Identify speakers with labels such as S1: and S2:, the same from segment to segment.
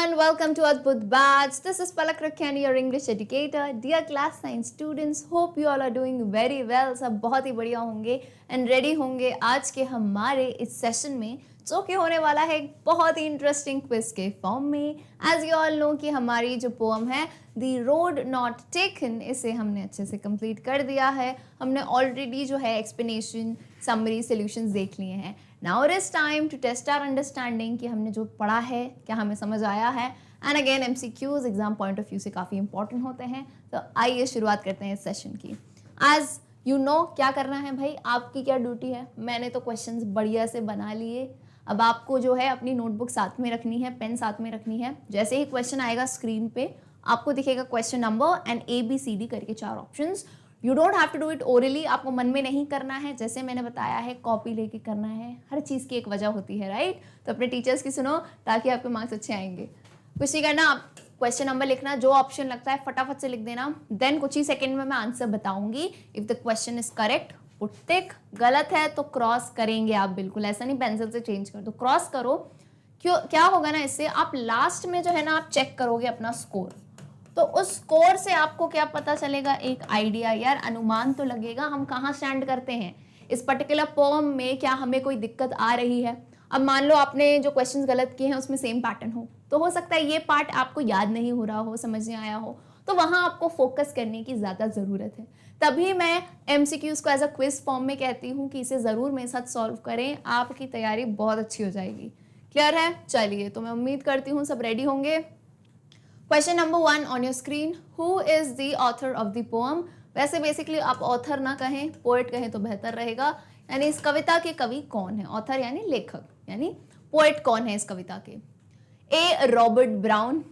S1: everyone, welcome to Adbhuth Batch. This is Palak Rakhiani, your English educator. Dear class 9 students, hope you all are doing very well. सब बहुत ही बढ़िया होंगे and ready होंगे आज के हमारे इस सेशन में जो कि होने वाला है एक बहुत ही इंटरेस्टिंग क्विज के फॉर्म में. एज यू ऑल नो कि हमारी जो पोएम है द रोड नॉट टेकन, इसे हमने अच्छे से कंप्लीट कर दिया है. हमने ऑलरेडी जो है एक्सप्लेनेशन, समरी, सॉल्यूशंस देख लिए हैं. Now it is time to test our understanding कि हमने जो पढ़ा है क्या हमें समझ आया है. And again MCQs exam point of view से काफ़ी इंपॉर्टेंट होते हैं. तो आइए शुरुआत करते हैं इस सेशन की. आज यू नो क्या करना है भाई, आपकी क्या ड्यूटी है. मैंने तो क्वेश्चंस बढ़िया से बना लिए. अब आपको जो है अपनी नोटबुक साथ में रखनी है, पेन साथ में रखनी है. जैसे ही क्वेश्चन आएगा स्क्रीन पे आपको दिखेगा क्वेश्चन नंबर एंड ABCD करके 4 options. You don't have to do it orally, आपको मन में नहीं करना है. जैसे मैंने बताया है कॉपी लेके करना है. हर चीज़ की एक वजह होती है, राइट. तो अपने टीचर्स की सुनो ताकि आपके मार्क्स अच्छे आएंगे. कुछ नहीं करना, आप क्वेश्चन नंबर लिखना, जो ऑप्शन लगता है फटाफट से लिख देना. देन कुछ ही सेकंड में मैं आंसर बताऊंगी. If the question is correct put tick, गलत है तो क्रॉस करेंगे आप. बिल्कुल ऐसा नहीं पेंसिल से चेंज कर दो, क्रॉस करो. क्यों, क्या होगा ना, इससे आप लास्ट में जो है ना आप चेक करोगे अपना स्कोर. तो उस स्कोर से आपको क्या पता चलेगा, एक आइडिया, यार अनुमान तो लगेगा हम कहाँ स्टैंड करते हैं इस पर्टिकुलर पोएम में. क्या हमें कोई दिक्कत आ रही है. अब मान लो आपने जो क्वेश्चंस गलत किए हैं उसमें सेम पैटर्न हो, तो हो सकता है ये पार्ट आपको याद नहीं हो रहा हो, समझ नहीं आया हो, तो वहाँ आपको फोकस करने की ज़्यादा ज़रूरत है. तभी मैं MCQs को एज अ क्विज फॉर्म में कहती हूँ कि इसे ज़रूर मेरे साथ सॉल्व करें, आपकी तैयारी बहुत अच्छी हो जाएगी. क्लियर है. चलिए, तो मैं उम्मीद करती हूँ सब रेडी होंगे. Question number 1 on your screen. Who is the author of the poem. वैसे बेसिकली आप ऑथर ना कहें, पोएट कहें तो बेहतर रहेगा. यानी इस कविता के कवि कौन है. ऑथर यानी लेखक, यानी पोएट कौन है इस कविता के. A. Robert Brown,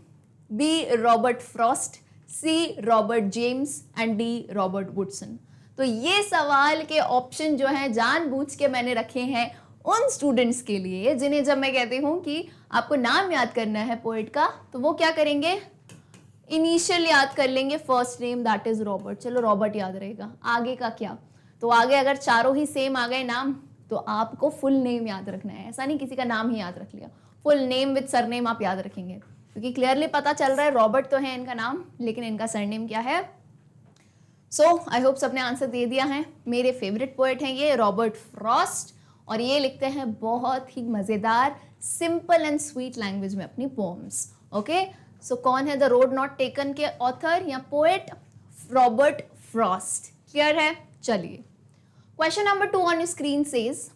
S1: B. Robert Frost, C. Robert James and D. Robert Woodson. तो ये सवाल के ऑप्शन जो हैं जानबूझ के मैंने रखे हैं उन स्टूडेंट्स के लिए जिन्हें जब मैं कहती हूँ कि आपको नाम याद करना है पोएट का, तो वो क्या करेंगे, इनिशियल याद कर लेंगे, first name that is Robert. चलो रॉबर्ट याद रहेगा. आगे का क्या, तो आगे अगर चारों ही सेम आ गए नाम तो आपको फुल नेम याद रखना है. ऐसा नहीं किसी का नाम ही याद रख लिया, फुल नेम विद सरनेम आप याद रखेंगे, क्योंकि क्लियरली पता चल रहा है रॉबर्ट तो है इनका नाम, लेकिन इनका सरनेम क्या है. सो आई होप सबने आंसर दे दिया है. मेरे फेवरेट पोएट हैं ये रॉबर्ट फ्रॉस्ट, और ये लिखते हैं बहुत ही मज़ेदार सिंपल एंड स्वीट लैंग्वेज में अपनी पोएम्स. ओके, सो कौन है द रोड नॉट टेकन के ऑथर या पोएट, रॉबर्ट फ्रॉस्ट. क्लियर है. चलिए, question number 2 on screen says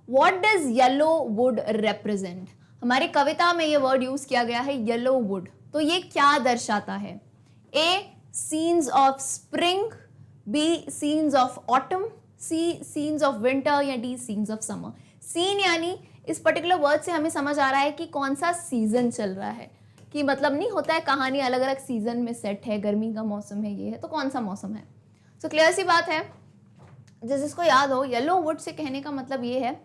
S1: what does yellow would represent. हमारी कविता में ये वर्ड यूज किया गया है येलो वुड. तो ये क्या दर्शाता है. A. Scenes of spring, B. Scenes of autumn, C. Scenes of winter या D. Scenes of summer. Scene यानी इस पर्टिकुलर वर्ड से हमें समझ आ रहा है कि कौन सा सीजन चल रहा है, कि मतलब नहीं होता है कहानी अलग अलग सीजन में सेट है, गर्मी का मौसम है, ये है, तो कौन सा मौसम है. सो क्लियर सी बात है. जिसको याद हो, येलो वुड से कहने का मतलब ये है,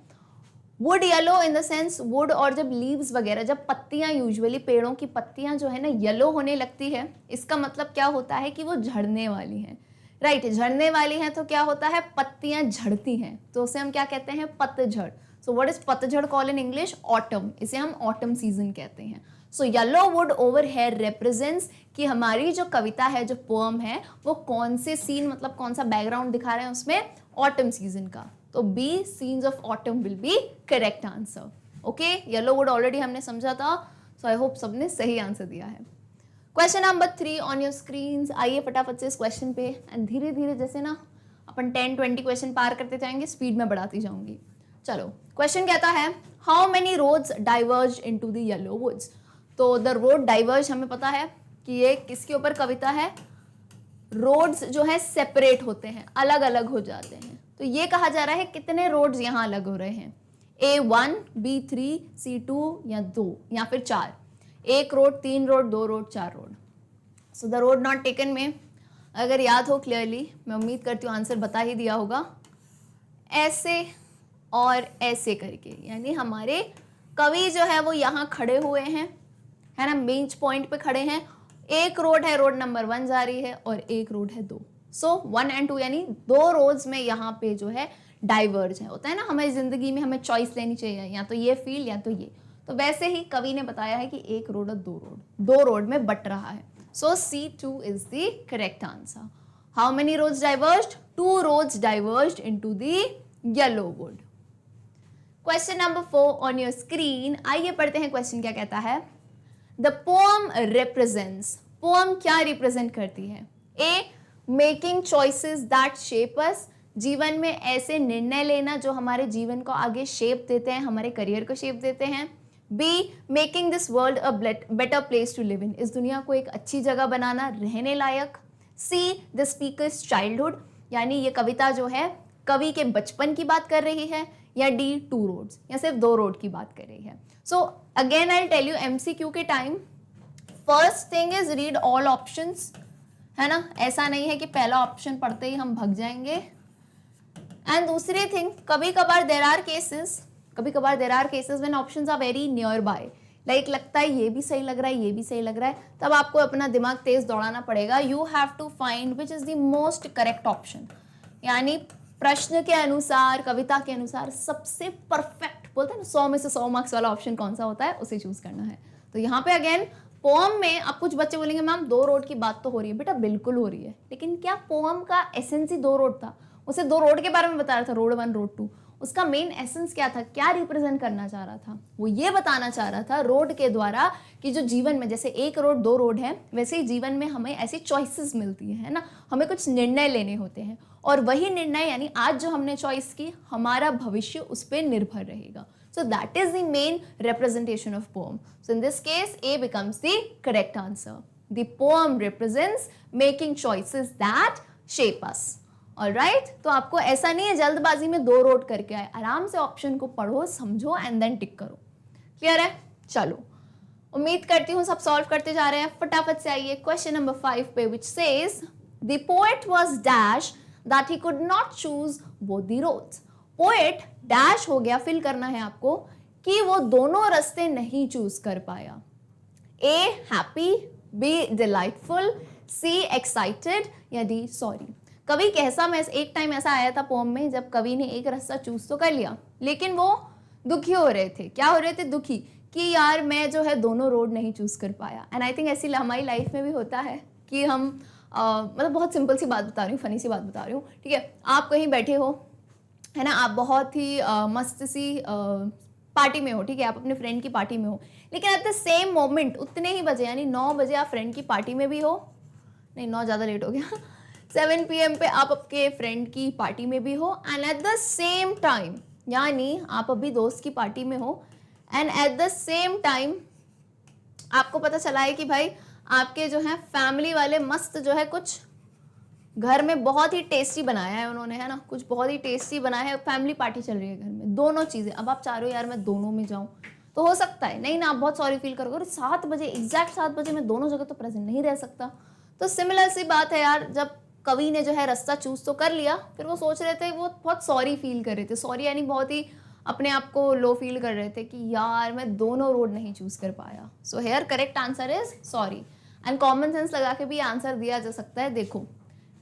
S1: would yellow in the sense would, और जब लीव्स वगैरह, जब पत्तियां, यूजुअली पेड़ों की पत्तियां जो है ना येलो होने लगती है, इसका मतलब क्या होता है कि वो झड़ने वाली हैं. राइट, झड़ने वाली हैं तो क्या होता है, पत्तियां झड़ती हैं, तो उसे हम क्या कहते हैं, पतझड़. सो व्हाट इज पतझड़ कॉल इन इंग्लिश, ऑटम. इसे हम ऑटम सीजन कहते हैं. So yellow would over here represents कि हमारी जो कविता है, जो पोएम है, वो कौन से सीन, मतलब कौन सा बैकग्राउंड दिखा रहे हैं उसमें, ऑटम सीजन का. तो B. Scenes of autumn will be correct answer. Okay, yellow would already हमने समझा था. सो आई होप सबने सही आंसर दिया है. Question number 3 on your screen. आइए फटाफट से इस क्वेश्चन पे, एंड धीरे धीरे जैसे ना अपन 10-20 क्वेश्चन पार करते जाएंगे, स्पीड में बढ़ाती जाऊंगी. चलो, क्वेश्चन कहता है how many roads diverge into the yellow woods. तो द रोड डाइवर्ज, हमें पता है कि ये किसके ऊपर कविता है, रोड्स जो है सेपरेट होते हैं, अलग अलग हो जाते हैं. तो ये कहा जा रहा है कितने रोड्स यहाँ अलग हो रहे हैं, A1, B3, C2 या 2 या फिर 4. 1 road, 3 road, 2 road, 4 road. So the road not taken में अगर याद हो क्लियरली, मैं उम्मीद करती हूँ आंसर बता ही दिया होगा, ऐसे और ऐसे करके, यानी हमारे कवि जो है वो यहाँ खड़े हुए हैं, है ना, बेंच पॉइंट पे खड़े हैं. एक रोड है, रोड नंबर 1 जा रही है, और एक रोड है 2. सो 1 and 2 यानी 2 रोड्स में यहाँ पे जो है डाइवर्ज है. होता है ना हमारी जिंदगी में, हमें चॉइस लेनी चाहिए, या तो ये फील्ड या तो ये. तो वैसे ही कवि ने बताया है कि एक रोड और दो रोड में बट रहा है. So C2 is the correct answer. How many roads diverged? 2 roads diverged into the yellow wood. Question number 4 on your screen. आइए पढ़ते हैं क्वेश्चन क्या कहता है. The poem represents. पोएम क्या रिप्रेजेंट करती है? A, making choices that shape us. जीवन में ऐसे निर्णय लेना जो हमारे जीवन को आगे शेप देते हैं, हमारे करियर को शेप देते हैं. B, making this world a better place to live in. इस दुनिया को एक अच्छी जगह बनाना, रहने लायक. सी, द स्पीकर्स चाइल्डहुड, यानी ये कविता जो है कवि के बचपन की बात कर रही है. या डी, 2 रोड्स, या सिर्फ 2 रोड की बात कर रही है. So again I tell you, MCQ के time first thing is read all options, है ना. ऐसा नहीं है कि पहला ऑप्शन पढ़ते ही हम भग जाएंगे. एंड दूसरी थिंग, कभी कभार there are cases when options are very near by, like लगता है ये भी सही लग रहा है, ये भी सही लग रहा है, तब आपको अपना दिमाग तेज दौड़ाना पड़ेगा. You have to find which is the most correct option, यानी प्रश्न के अनुसार, कविता के अनुसार सबसे परफेक्ट, बोलते हैं ना 100 में से 100 मार्क्स वाला ऑप्शन कौन सा होता है, उसे चूज करना है. तो यहाँ पे अगेन पोएम में अब कुछ बच्चे बोलेंगे मैम 2 रोड की बात तो हो रही है. बेटा बिल्कुल हो रही है, लेकिन क्या पोएम का एसेंस ही 2 रोड था? उसे 2 रोड के बारे में बता रहा था, रोड 1 रोड 2. उसका मेन एसेंस क्या था, क्या रिप्रेजेंट करना चाह रहा था? वो ये बताना चाह रहा था रोड के द्वारा कि जो जीवन में जैसे 1 रोड 2 रोड है, वैसे ही जीवन में हमें ऐसी चॉइसेस मिलती है ना, हमें कुछ निर्णय लेने होते हैं, और वही निर्णय यानी आज जो हमने चॉइस की, हमारा भविष्य उस पर निर्भर रहेगा. So that is the main representation of poem. So in this case, A becomes the correct answer. The poem represents making choices that shape us. Alright? तो आपको ऐसा नहीं है जल्दबाजी में 2 रोड करके आए, आराम से ऑप्शन को पढ़ो, समझो एंड देन टिक करो. क्लियर है? चलो, उम्मीद करती हूँ सब सॉल्व करते जा रहे हैं. फटाफट से आइए क्वेश्चन नंबर 5 पे, which says the poet was dash that he could not choose both the roads. Poet dash हो गया, फिल करना है आपको, कि वो दोनों रास्ते नहीं चूज कर पाया. ए, हैप्पी, बी, डिलाइटफुल, सी, एक्साइटेड, या डी, सॉरी. कवि कैसा में एक टाइम ऐसा आया था पोएम में जब कवि ने एक रास्ता चूज तो कर लिया, लेकिन वो दुखी हो रहे थे. क्या हो रहे थे? दुखी, कि यार मैं जो है दोनों रोड नहीं चूज कर पाया. एंड आई थिंक ऐसी हमारी लाइफ में भी होता है कि हम मतलब बहुत सिंपल सी बात बता रही हूँ, फनी सी बात बता रही हूँ, ठीक है. आप कहीं बैठे हो, है ना, आप बहुत ही मस्त सी पार्टी में हो, ठीक है, आप अपने फ्रेंड की पार्टी में हो, लेकिन एट द सेम मोमेंट उतने ही बजे यानी 9 बजे आप फ्रेंड की पार्टी में भी हो, नहीं 9 ज़्यादा लेट हो गया 7 PM पे आप आपके फ्रेंड की पार्टी में भी हो, and eight the same time यानी आप अभी दोस्त की पार्टी में हो, and eight the same time आपको पता चला है कि भाई आपके जो है फैमिली वाले मस्त जो है कुछ घर में बहुत ही टेस्टी बनाया है उन्होंने, है ना, कुछ बहुत ही टेस्टी बनाया है, फैमिली पार्टी चल रही है घर में, दोनों चीज़ें. अब आप चाह रहे हो यार मैं दोनों में जाऊं, तो हो सकता है नहीं ना, आप बहुत सॉरी फील करोगे, 7 बजे एग्जैक्ट 7 बजे मैं दोनों जगह तो प्रेजेंट नहीं रह सकता. तो सिमिलर सी बात है यार, जब कवि ने जो है रास्ता चूज तो कर लिया, फिर वो सोच रहे थे, वो बहुत सॉरी फील कर रहे थे. सॉरी यानी बहुत ही अपने आप को लो फील कर रहे थे कि यार मैं दोनों रोड नहीं चूज कर पाया. So here correct answer is sorry. And common sense लगा के भी आंसर दिया जा सकता है. देखो,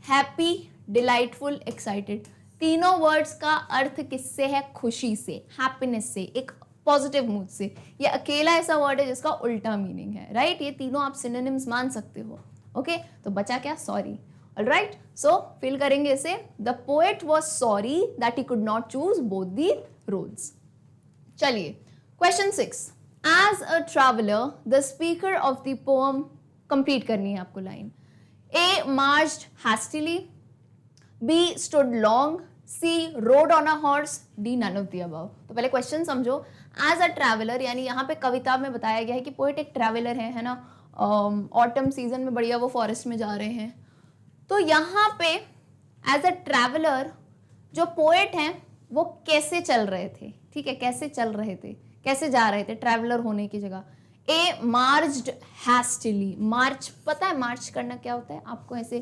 S1: हैप्पी, डिलाइटफुल, एक्साइटेड, तीनों वर्ड्स का अर्थ किससे है? खुशी से, हैप्पीनेस से, एक पॉजिटिव मूड से. ये अकेला ऐसा वर्ड है जिसका उल्टा मीनिंग है, राइट. ये तीनों आप सिनोनिम्स मान सकते हो. ओके, तो बचा क्या? सॉरी. ऑलराइट, सो फिल करेंगे इसे. The poet was sorry that he could not choose both the roads. चलिए question 6. As a traveller the speaker of the poem, complete करनी है आपको line. A marched hastily, B stood long, C rode on a horse, D none of the above. तो पहले question समझो. As a traveller यानी यहाँ पे कविता में बताया गया है कि पोएट एक ट्रैवलर है ना. ऑटम सीजन में बढ़िया वो फॉरेस्ट में जा रहे हैं, तो यहाँ पे एज अ ट्रैवलर जो पोएट हैं वो कैसे चल रहे थे, ठीक है, कैसे चल रहे थे, कैसे जा रहे थे ट्रैवलर होने की जगह. ए मार्च्ड हैस्टिली. मार्च, पता है मार्च करना क्या होता है? आपको ऐसे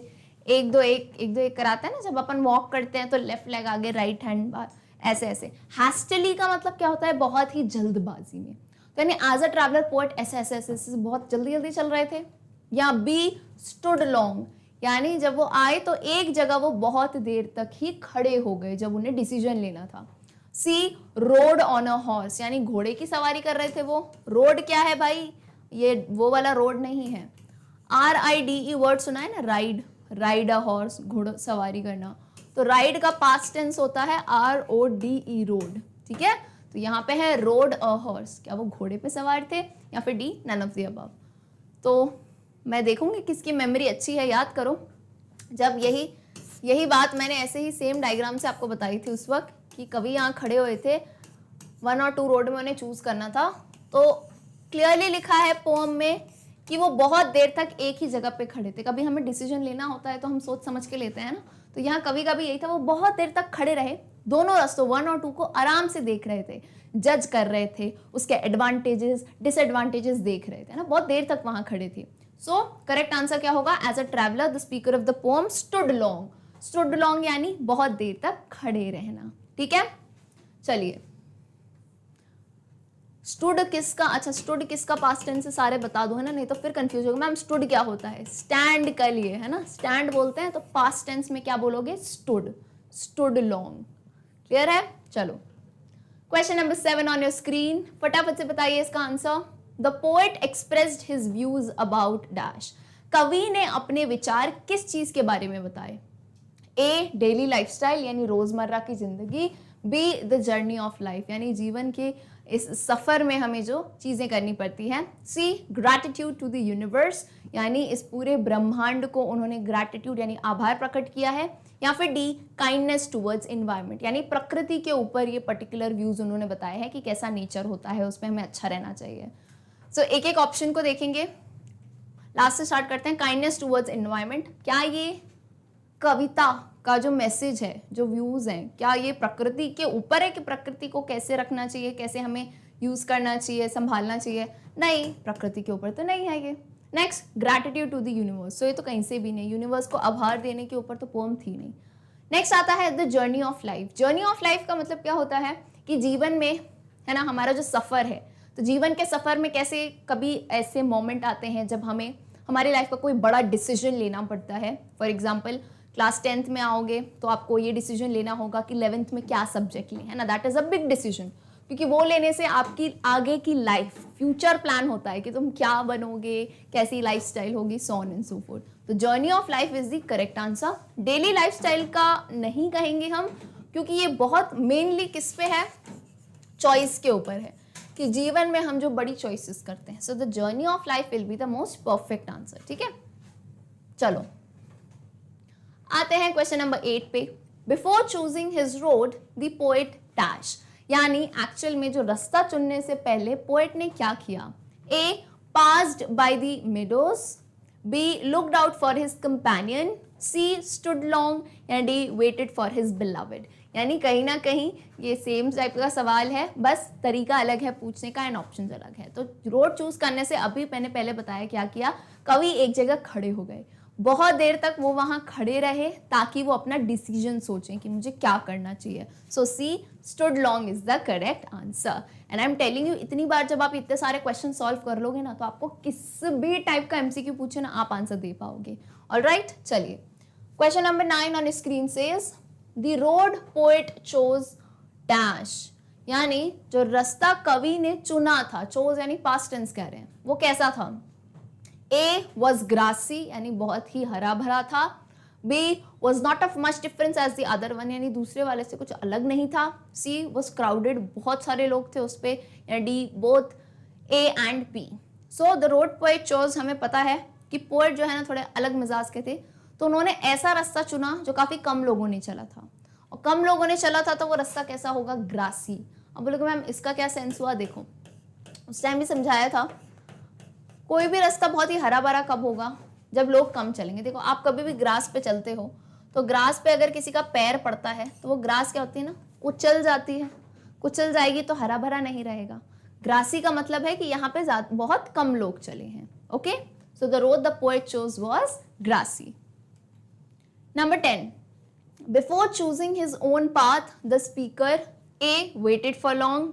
S1: 1 2 1 कराता है ना, जब अपन वॉक करते हैं तो लेफ्ट लेग आगे, राइट हैंड बाहर, ऐसे ऐसे. हैस्टिली का मतलब क्या होता है? बहुत ही जल्दबाजी में. तो यानी एज अ ट्रैवलर पोएट ऐसे ऐसे ऐसे ऐसे बहुत जल्दी जल्दी चल रहे थे. या बी स्टूड लॉन्ग, यानी जब वो आए तो एक जगह वो बहुत देर तक ही खड़े हो गए जब उन्हें डिसीजन लेना था. सी रोड ऑन अ हॉर्स, यानी घोड़े की सवारी कर रहे थे वो। रोड क्या है भाई, ये वो वाला रोड नहीं है। RIDE वर्ड सुना है ना, राइड, राइड अ हॉर्स, घोड़ा सवारी करना। तो राइड का पास्ट टेंस होता है RODE, रोड। ठीक है, तो यहाँ पे है रोड अ हॉर्स, क्या वो घोड़े पे सवार थे, या फिर D none of the above. तो मैं देखूंगी किसकी मेमोरी अच्छी है, याद करो। जब यही बात मैंने ऐसे ही सेम डायग्राम से आपको बताई थी उस वक्त, कि कभी यहाँ खड़े हुए थे, 1 और 2 रोड में उन्हें चूज करना था, तो क्लियरली लिखा है पोम में कि वो बहुत देर तक एक ही जगह पे खड़े थे। कभी हमें डिसीजन लेना होता है तो हम सोच समझ के लेते हैं ना, तो यहाँ कभी कभी यही था, वो बहुत देर तक खड़े रहे, दोनों रास्तों 1 और 2 को आराम से देख रहे थे, जज कर रहे थे, उसके एडवांटेजेस डिसएडवांटेजेस देख रहे थे ना, बहुत देर तक वहां खड़े थे। सो करेक्ट आंसर क्या होगा, as a traveller the speaker of the poem stood long. Stood long यानी बहुत देर तक खड़े रहना। ठीक है, चलिए स्टूड किसका, अच्छा स्टूड किसका पास्ट टेंस से सारे बता दो, है ना, नहीं तो फिर कंफ्यूज होगा। मैम स्टूड क्या होता है, स्टैंड के लिए, है ना, स्टैंड बोलते हैं, तो पास्ट टेंस में क्या बोलोगे, स्टूड, स्टूड लॉन्ग। क्लियर है, चलो question number 7 on your screen, फटाफट से बताइए इसका answer. The poet expressed his views about dash, कवि ने अपने विचार किस चीज के बारे में बताए। ए डेली लाइफस्टाइल यानी रोजमर्रा की जिंदगी, be the journey of life यानी जीवन के इस सफर में हमें जो चीजें करनी पड़ती हैं, सी ग्रैटिट्यूड टू द यूनिवर्स यानी इस पूरे ब्रह्मांड को उन्होंने ग्रैटिट्यूड यानी आभार प्रकट किया है, या फिर डी काइंडनेस टुवर्ड्स इन्वायरमेंट यानी प्रकृति के ऊपर ये पर्टिकुलर व्यूज उन्होंने बताए हैं कि कैसा नेचर होता है, उसमें हमें अच्छा रहना चाहिए। सो एक एक ऑप्शन को देखेंगे, लास्ट से स्टार्ट करते हैं। काइंडनेस टुवर्ड्स एनवायरनमेंट, क्या ये कविता का जो मैसेज है, जो व्यूज हैं, क्या ये प्रकृति के ऊपर है कि प्रकृति को कैसे रखना चाहिए, कैसे हमें यूज करना चाहिए, संभालना चाहिए? नहीं, प्रकृति के ऊपर तो नहीं है ये। Next, gratitude to the universe, तो ये तो कहीं से भी नहीं, यूनिवर्स को आभार देने के ऊपर तो पोएम थी नहीं। नेक्स्ट आता है the journey of life. Journey of life का मतलब क्या होता है कि जीवन में, है ना, हमारा जो सफर है, तो जीवन के सफर में कैसे कभी ऐसे मोमेंट आते हैं जब हमें हमारी लाइफ का कोई बड़ा डिसीजन लेना पड़ता है। फॉर एग्जाम्पल क्लास 10th में आओगे तो आपको ये डिसीजन लेना होगा कि 11th में क्या सब्जेक्ट लें, है ना, that is a big decision, क्योंकि वो लेने से आपकी आगे की लाइफ, फ्यूचर प्लान होता है कि तुम क्या बनोगे, कैसी लाइफस्टाइल होगी, so on and so forth. तो journey of life is the correct answer. Daily lifestyle का नहीं कहेंगे हम, क्योंकि ये बहुत मेनली किस पे है, चॉइस के ऊपर है कि जीवन में हम जो बड़ी चॉइसेस करते हैं। So the journey of life will be the most perfect answer. ठीक है, चलो आते हैं क्वेश्चन नंबर 8 पे। Before choosing his road the poet dash, यानी एक्चुअल में जो रास्ता चुनने से पहले पोएट ने क्या किया। A passed by the meadows, B looked out for his companion, C stood long, या D waited for his beloved. यानी कहीं ना कहीं ये सेम टाइप का सवाल है, बस तरीका अलग है पूछने का एंड ऑप्शन अलग है। तो रोड चूज करने से अभी मैंने पहले बताया क्या किया, कवि एक जगह खड़े हो गए, बहुत देर तक वो वहां खड़े रहे ताकि वो अपना डिसीजन सोचें कि मुझे क्या करना चाहिए। So C stood long is the correct answer. And I am telling you, इतनी बार जब आप इतने सारे क्वेश्चन सॉल्व कर लोगे ना, तो आपको किस भी टाइप का एमसीक्यू पूछे ना, आप आंसर दे पाओगे। ऑलराइट, चलिए question number 9 on screen says the road poet chose dash, यानी जो रास्ता कवि ने चुना था, चोज यानी पास्ट टेंस कह रहे हैं, वो कैसा था। ए वॉज ग्रासी यानी बहुत ही हरा भरा था, B was not of much difference as the other one यानी दूसरे वाले से कुछ अलग नहीं था, सी वॉज क्राउडेड बहुत सारे लोग थे उस पर, या D both A and B. So the road poet chose, हमें पता है कि पोएट जो है ना थोड़े अलग मिजाज के थे, तो उन्होंने ऐसा रास्ता चुना जो काफी कम लोगों ने चला था, और कम लोगों ने चला था तो वो रास्ता कैसा होगा, ग्रासी। अब बोलोगे मैम इसका क्या सेंस हुआ, देखो उस टाइम भी समझाया था, कोई भी रास्ता बहुत ही हरा भरा कब होगा, जब लोग कम चलेंगे। देखो आप कभी भी ग्रास पे चलते हो तो ग्रास पे अगर किसी का पैर पड़ता है तो वो ग्रास क्या होती है ना, कुचल जाती है, कुचल जाएगी तो हरा भरा नहीं रहेगा। ग्रासी का मतलब है कि यहाँ पे बहुत कम लोग चले हैं। Okay, so the road the poet chose was grassy. Number 10, before choosing his own path the speaker A waited for long,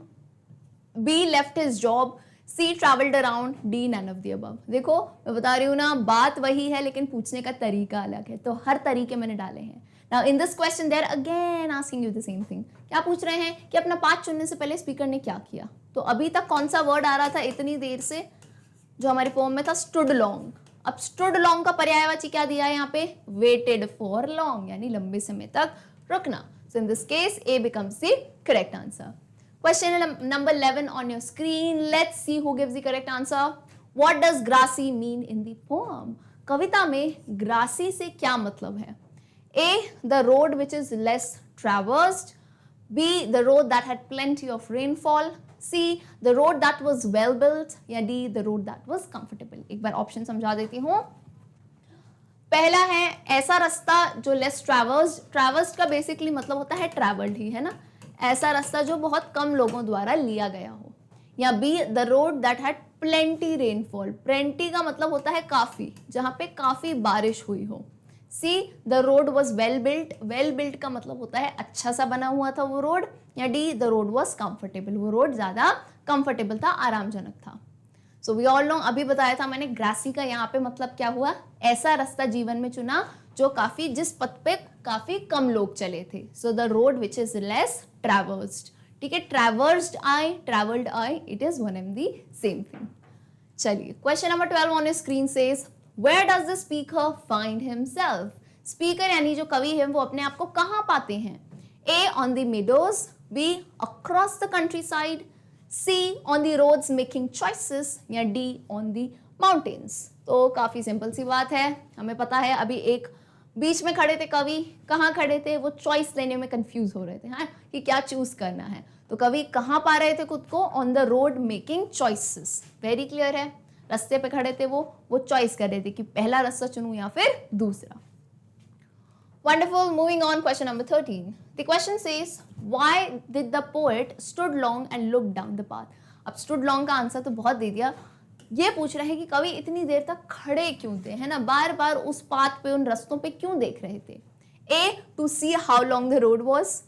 S1: B left his job, C travelled around, D none of the above. देखो मैं बता रही हूँ ना, बात वही है लेकिन पूछने का तरीका अलग है, तो हर तरीके मैंने डाले हैं। Now in this question they are again asking you the same thing. क्या पूछ रहे हैं कि अपना पाथ चुनने से पहले स्पीकर ने क्या किया. तो अभी तक कौन सा वर्ड आ रहा था इतनी देर से जो हमारी पोम में था, स्टूड लॉन्ग. अब स्टूड लॉन्ग का पर्यायवाची क्या दिया है यहाँ पे, वेटेड फॉर लॉन्ग, यानी लंबे समय तक रुकना. So in this case A becomes the correct answer. Question number 11 on your screen. Let's see who gives the correct answer. What does grassy mean in the poem. कविता में grassy से क्या मतलब है. A, the road which is less traversed. B, the road that had plenty of rainfall. C, the road that was well built. या D, the road that was comfortable. एक बार option समझा देती हूँ. पहला है ऐसा रास्ता जो लेस ट्रैवर्स्ड. ट्रैवर्स्ड का बेसिकली मतलब होता है ट्रैवल्ड ही, है ना. ऐसा रास्ता जो बहुत कम लोगों द्वारा लिया गया हो. या B, the road that had plenty rainfall. plenty का मतलब होता है काफी, जहाँ पे काफी बारिश हुई हो. C, the road was well built. Well built का मतलब होता है अच्छा सा बना हुआ था वो रोड. या D, the road was comfortable. वो रोड ज्यादा कंफर्टेबल था, आरामजनक था. सो वी ऑल नो, अभी बताया था मैंने ग्रासी का यहाँ पे मतलब क्या हुआ, ऐसा रास्ता जीवन में चुना जो काफी, जिस पथ पे काफी कम लोग चले थे. So the road which is less traversed. ठीक है, ट्रैवर्स्ड आई, ट्रैवल्ड आई, it is one and the same thing. चलिए question number 12 on your screen says, Where does the speaker find himself? Speaker यानी जो कवि है वो अपने आप को कहाँ पाते हैं. A, on the meadows. B, across the countryside. C, on the roads making choices. या D, on the mountains. तो काफी सिंपल सी बात है, हमें पता है. अभी एक बीच में खड़े थे कवि, कहाँ खड़े थे, वो चॉइस लेने में कंफ्यूज हो रहे थे, हाँ, कि क्या चूज करना है. तो कवि कहाँ पा रहे थे खुद को, on the road making choices. Very clear है, रास्ते पे खड़े थे वो चॉइस कर रहे थे कि पहला रास्ता चुनूं या फिर दूसरा. Wonderful. Moving on, question number 13. The question says, why did the poet stood long and looked down the path? अब stood long का आंसर तो बहुत दे दिया. ये पूछ रहे हैं कि कवि इतनी देर तक खड़े क्यों थे, है ना, बार बार उस पाथ पे, उन रास्तों पे क्यों देख रहे थे. A, to see how long the road was.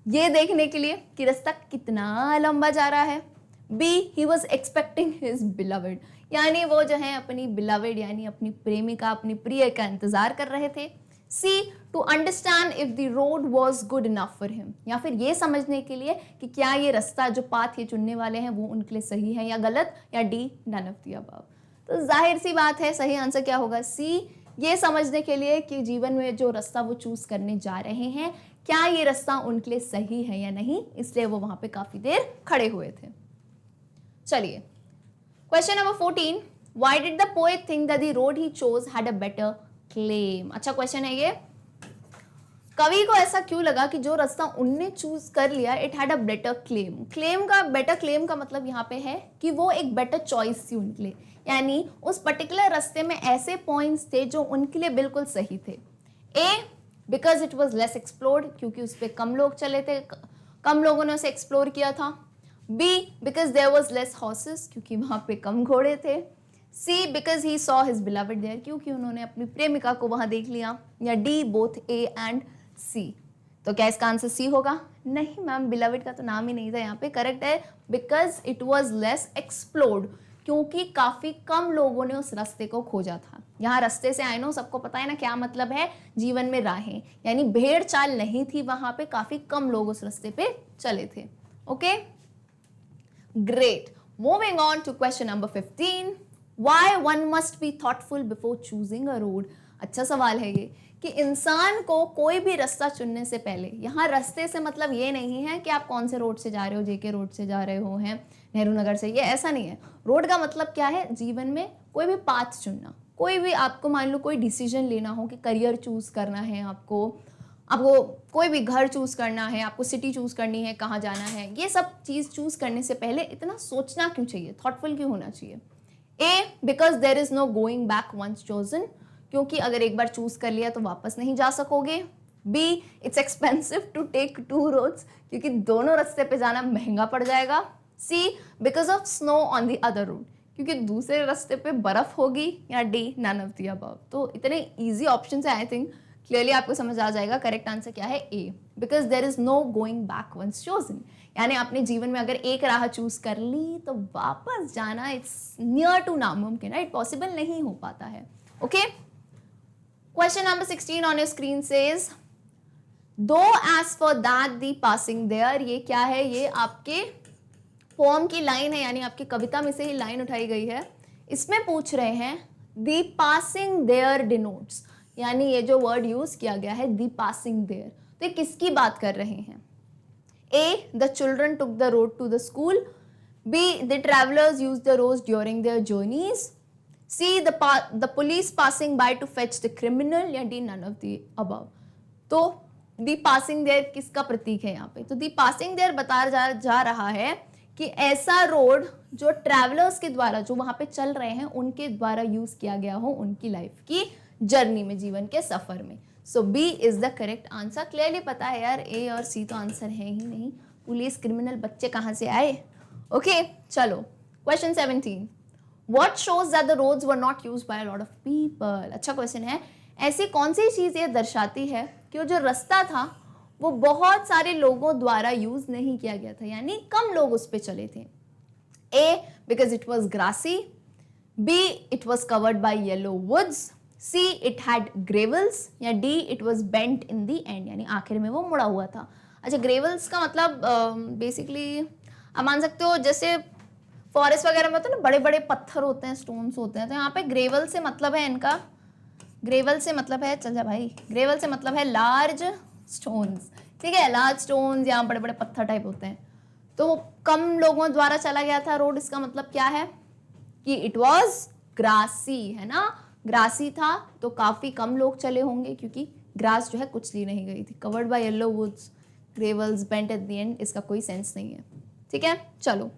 S1: ये देखने के लिए कि रास्ता कितना लंबा जा रहा है. B, he was expecting his beloved. यानी वो जो है अपनी beloved यानी अपनी प्रेमिका, अपनी प्रिय का इंतजार कर रहे थे. C, to understand if the road was good enough for him. या फिर ये समझने के लिए कि क्या ये रास्ता, जो पाथ ये चुनने वाले हैं, वो उनके लिए सही है या गलत. या D, none of the above. तो जाहिर सी बात है, सही आंसर क्या होगा, C, ये समझने के लिए कि जीवन में जो रास्ता वो चूज करने जा रहे हैं, क्या ये रास्ता उनके लिए सही है या नहीं, इसलिए वो वहां पे काफी देर खड़े हुए थे. चलिए question number 14. Why did the poet think that the road he chose had a better claim? अच्छा क्वेश्चन है ये. कवि को ऐसा क्यों लगा कि जो रास्ता उनने चूज कर लिया, it had a better claim. Claim का, बेटर क्लेम का मतलब यहाँ पे है कि वो एक बेटर चॉइस थी उनके लिए, यानी उस पर्टिकुलर रास्ते में ऐसे पॉइंट्स थे जो उनके लिए बिल्कुल सही थे. A, because it was less explored, क्योंकि उस पर कम लोग चले थे, कम लोगों ने उसे एक्सप्लोर किया था. B, because there was less horses, क्योंकि वहां पे कम घोड़े थे. C, because he saw his beloved there, क्योंकि उन्होंने अपनी प्रेमिका को वहां देख लिया. या D, both A and C. तो क्या इसका आंसर C होगा? नहीं मैम, beloved का तो नाम ही नहीं था यहाँ पे. करेक्ट है, because it was less explored, क्योंकि काफी कम लोगों ने उस रास्ते को खोजा था. यहाँ रास्ते से, आई नो सबको पता है ना क्या मतलब है, जीवन में राहें, यानी भेड़ चाल नहीं थी वहां पे, काफी कम लोग उस रास्ते पे चले थे. Okay, Great. Moving on to question number 15. Why one must be thoughtful before choosing a road? अच्छा सवाल है ये कि इंसान को कोई भी रास्ता चुनने से पहले, यहाँ रास्ते से मतलब ये नहीं है कि आप कौन से रोड से जा रहे हो, जेके रोड से जा रहे हो, हैं नेहरू नगर से, ये ऐसा नहीं है. रोड का मतलब क्या है, जीवन में कोई भी पाथ चुनना. कोई भी, आपको मान लो कोई डिसीजन लेना हो कि करियर चूज करना है, आपको कोई भी घर चूज करना है, आपको सिटी चूज करनी है, कहाँ जाना है, ये सब चीज चूज करने से पहले इतना सोचना क्यों चाहिए, थॉटफुल क्यों होना चाहिए. A, because there is no going back once chosen, क्योंकि अगर एक बार चूज कर लिया तो वापस नहीं जा सकोगे. B, it's expensive to take two roads, क्योंकि दोनों रास्ते पे जाना महंगा पड़ जाएगा. C, because of snow on the other road, क्योंकि दूसरे रास्ते पे बर्फ होगी. या D, none of the above. तो इतने इजी ऑप्शन है, आई थिंक क्लियरली आपको समझ आ जाएगा. करेक्ट आंसर क्या है, A, because there is no going back once chosen, यानी आपने जीवन में अगर एक राह चूज कर ली तो वापस जाना इट्स नियर टू नामुमकिन, राइट, पॉसिबल नहीं हो पाता है. Okay, question number 16 on your screen says, though as for that the passing there, ये क्या है, ये आपके पोम की लाइन है, यानी आपकी कविता में से ही लाइन उठाई गई है। इसमें पूछ रहे हैं दी पासिंग देयर डिनोट्स, यानी ये जो वर्ड यूज किया गया है दी पासिंग देयर, तो ये किसकी बात कर रहे हैं? A, the children took the road to the school, B, the travellers use the road during their journeys, C, the police passing by to fetch the criminal, या D, none of the above. तो the passing there किसका प्रतीक है यहाँ पे? तो the passing there बताया जा रहा है कि ऐसा रोड जो ट्रैवलर्स के द्वारा, जो वहां पे चल रहे हैं उनके द्वारा यूज किया गया हो उनकी लाइफ की जर्नी में, जीवन के सफर में। So B is the correct answer. Clearly पता है यार, ए और सी तो आंसर है ही नहीं, पुलिस क्रिमिनल बच्चे कहाँ से आए? ओके, चलो question 17, what shows that the roads were not used by a lot of people. अच्छा क्वेश्चन है, ऐसी कौन सी चीज ये दर्शाती है कि वो जो रास्ता था वो बहुत सारे लोगों द्वारा यूज नहीं किया गया था, यानी कम लोग उस पर चले थे? A, because it was grassy, B, it was covered by yellow woods, C, it had gravels, या D, it was bent in the end, यानी आखिर में वो मुड़ा हुआ था। अच्छा, ग्रेवल्स का मतलब बेसिकली आप मान सकते हो जैसे फॉरेस्ट वगैरह में होता है ना, बड़े बड़े पत्थर होते हैं, स्टोन्स होते हैं, तो यहाँ पे ग्रेवल से मतलब है इनका, ग्रेवल से मतलब है, चल जा भाई, ग्रेवल से मतलब है लार्ज स्टोन्स, ठीक है, लार्ज स्टोन्स या बड़े बड़े पत्थर टाइप होते हैं। तो कम लोगों द्वारा चला गया था रोड, इसका मतलब क्या है कि इट वाज ग्रासी, है ना, ग्रासी था तो काफी कम लोग चले होंगे, क्योंकि ग्रास जो है कुचली नहीं गई थी। Covered by yellow woods, gravels, bent at the end, इसका कोई सेंस नहीं है, ठीक है। चलो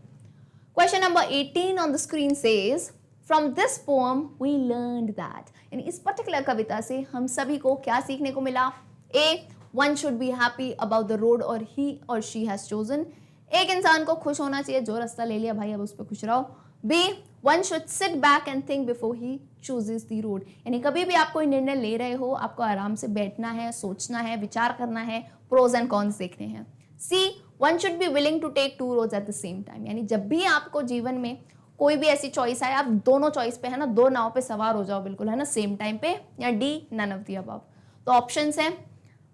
S1: question number 18 on the screen says, from this poem we learned that, यानी इस पर्टिकुलर कविता से हम सभी को क्या सीखने को मिला? A, one should be happy about the road और ही और शी हैज चोजन, एक इंसान को खुश होना चाहिए, जो रास्ता ले लिया भाई अब उस पर खुश रहो। B, one should sit back and think before he chooses the road, यानी कभी भी आप कोई निर्णय ले रहे हो आपको आराम से बैठना है, सोचना है, विचार करना है, प्रोज एंड कॉन्स देखने हैं। C, one should be willing to take two roads at the same time, यानी जब भी आपको जीवन में कोई भी ऐसी चॉइस आए, आप दोनों चॉइस पे, है ना, दो नाव पे सवार हो जाओ बिल्कुल, है ना, सेम टाइम पे, या D, none of the above. तो ऑप्शंस हैं,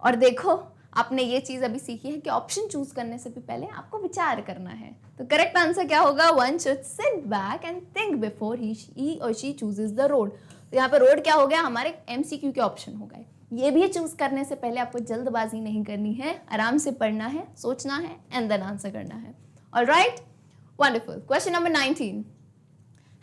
S1: और देखो आपने ये चीज अभी सीखी है कि ऑप्शन चूज करने से भी पहले आपको विचार करना है। तो करेक्ट आंसर क्या होगा? One should sit back and think before ही और शी चूजेस द रोड। तो यहाँ पे रोड क्या हो गया? हमारे एमसीक्यू के ऑप्शन हो गए। ये भी चूज करने से पहले आपको जल्दबाजी नहीं करनी है, आराम से पढ़ना है, सोचना है एंड देन आंसर करना है। Alright, wonderful. Question number 19,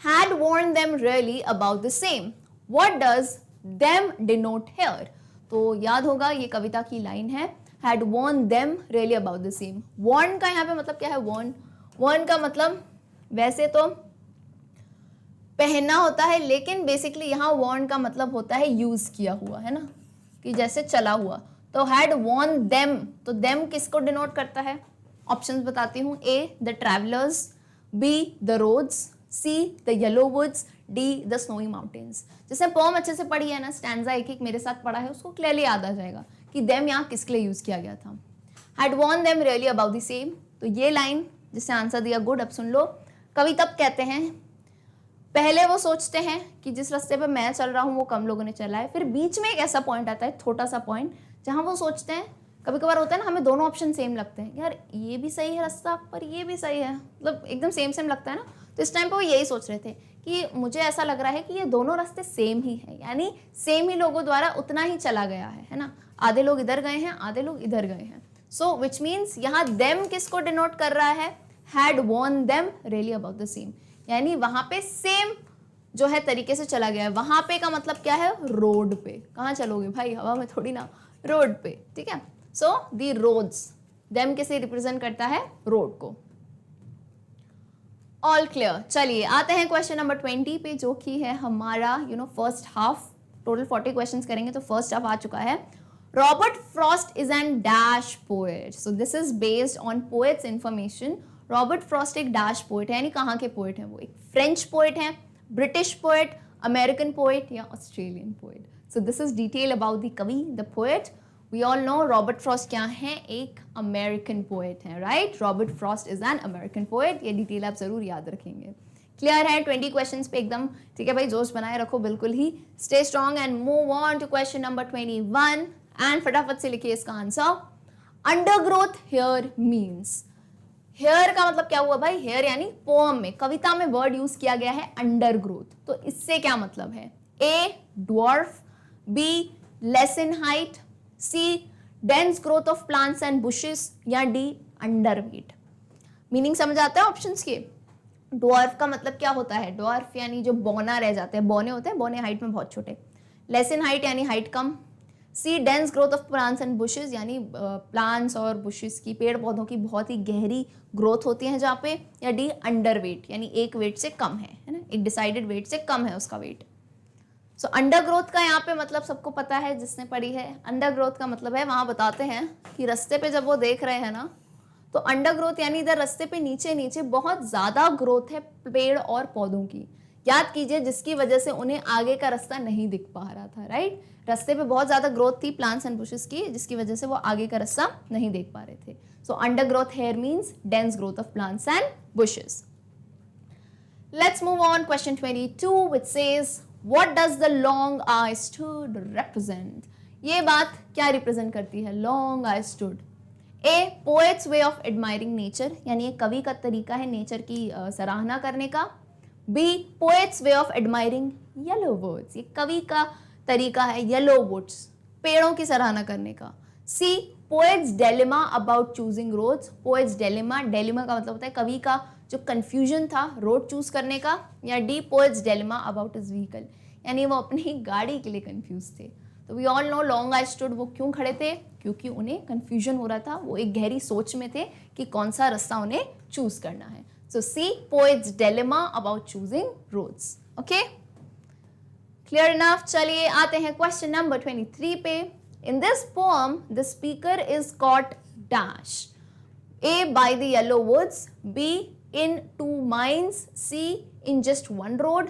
S1: had warned them really about the same. What does them denote here? तो याद होगा ये कविता की लाइन है, had warned them really about the same. warn का यहाँ पे मतलब क्या है? warn का मतलब वैसे तो पहनना होता है, लेकिन बेसिकली यहाँ warn का मतलब होता है यूज किया हुआ, है ना, कि जैसे चला हुआ। तो had warned them, तो them किसको डिनोट करता है? ऑप्शंस बताती हूँ। A, the travelers, B, the roads, C, the yellow woods, D, the snowy mountains। जैसे पोम अच्छे से पढ़ी है ना, स्टैंजा एक एक मेरे साथ पढ़ा है, उसको क्लियरली याद आ जाएगा कि them यहाँ किसके लिए यूज किया गया था। had warned them really about the same, तो ये लाइन जिससे आंसर दिया गुड। अब सुन लो, कवि तब कहते हैं, पहले वो सोचते हैं कि जिस रास्ते पे मैं चल रहा हूँ वो कम लोगों ने चला है, फिर बीच में एक ऐसा पॉइंट आता है, छोटा सा पॉइंट, जहाँ वो सोचते हैं, कभी कभार होता है ना, हमें दोनों ऑप्शन सेम लगते हैं, यार ये भी सही है रास्ता पर ये भी सही है, मतलब एकदम सेम सेम लगता है ना। तो इस टाइम पे वो यही सोच रहे थे कि मुझे ऐसा लग रहा है कि ये दोनों रास्ते सेम ही है, यानी सेम ही लोगों द्वारा उतना ही चला गया है ना, आधे लोग इधर गए हैं, आधे लोग इधर गए हैं। सो विच मीन्स यहाँ देम किसको डिनोट कर रहा है? Had worn them really about the same, यानी वहां पे सेम जो है तरीके से चला गया है। वहां पे का मतलब क्या है? रोड पे। कहाँ चलोगे भाई? हवा में थोड़ी ना, रोड पे, ठीक है। सो दी रोड्स, देम किसे रिप्रेजेंट करता है? रोड को। All clear. चलिए आते हैं क्वेश्चन नंबर 20 पे, जो कि है हमारा फर्स्ट हाफ। टोटल 40 क्वेश्चंस करेंगे, तो फर्स्ट हाफ आ चुका है। Robert Frost is an dash poet, so this is based on poet's information. Robert Frost एक डैश पोएट है, यानी कहाँ के पोएट है? वो एक फ्रेंच पोएट है, ब्रिटिश पोएट, अमेरिकन पोएट या Australian poet. So this is detail about the कवि, the poet. We all know Robert Frost क्या है? एक अमेरिकन पोएट है, right. Robert Frost is an American poet, ये डिटेल आप जरूर याद रखेंगे। क्लियर है? 20 क्वेश्चंस पे एकदम ठीक है भाई, जोश बनाए रखो बिल्कुल ही। Stay strong and move on to question number 21 and फटाफट से लिखिए इसका answer. Undergrowth here means, here का मतलब क्या हुआ भाई, हेयर यानी पोएम में, कविता में वर्ड यूज किया गया है अंडरग्रोथ, तो इससे क्या मतलब है? A dwarf, B less in height, C dense growth of plants and bushes, या डी अंडरवेट। मीनिंग समझ आता है ऑप्शंस के? ड्वार्फ का मतलब क्या होता है? ड्वार्फ यानी जो बौना रह जाते हैं, बौने होते हैं, बौने हाइट में बहुत छोटे। लेस इन हाइट यानी हाइट कम। C dense growth of plants and bushes यानी प्लांट्स और बुशेस की, पेड़ पौधों की बहुत ही गहरी ग्रोथ होती है जहाँ पे, या डी अंडरवेट यानी एक वेट से कम है ना, एक डिसाइडेड वेट से कम है उसका वेट। सो अंडर ग्रोथ का यहाँ पे मतलब सबको पता है जिसने पढ़ी है। अंडर ग्रोथ का मतलब है, वहां बताते हैं कि रास्ते पे जब वो देख रहे हैं ना, तो अंडर ग्रोथ यानी इधर रास्ते पे नीचे नीचे बहुत ज्यादा ग्रोथ है पेड़ और पौधों की। याद कीजिए, जिसकी वजह से उन्हें आगे का रास्ता नहीं दिख पा रहा था, राइट? रास्ते पे बहुत ज्यादा ग्रोथ थी प्लांट्स एंड बुशेस की, जिसकी वजह से वो आगे का रास्ता नहीं देख पा रहे थे। So undergrowth here means dense growth of plants and bushes. Let's move on. Question 22, which says, what does the long I stood represent? ये बात क्या रिप्रेजेंट करती है? long I stood. A poet's way of admiring nature, यानी ये कवि का तरीका है नेचर की सराहना करने का। B poet's way of admiring yellow woods, ये कवि का तरीका है yellow woods, पेड़ों की सराहना करने का। C poet's dilemma about choosing roads, poet's dilemma, dilemma का मतलब होता है कवि का जो कंफ्यूजन था रोड चूज करने का। या D poet's dilemma about his vehicle, यानी वो अपनी गाड़ी के लिए कंफ्यूज थे। तो we all know long I stood, वो क्यों खड़े थे? क्योंकि उन्हें कंफ्यूजन हो रहा था, वो एक गहरी सोच में थे कि कौन सा रास्ता उन्हें चूज करना है। So C poet's dilemma about choosing roads. Okay, clear enough? चलिए आते हैं क्वेश्चन नंबर 23 पे। In this poem the speaker is caught dash, A by the yellow woods, B in two mines, C in just one road,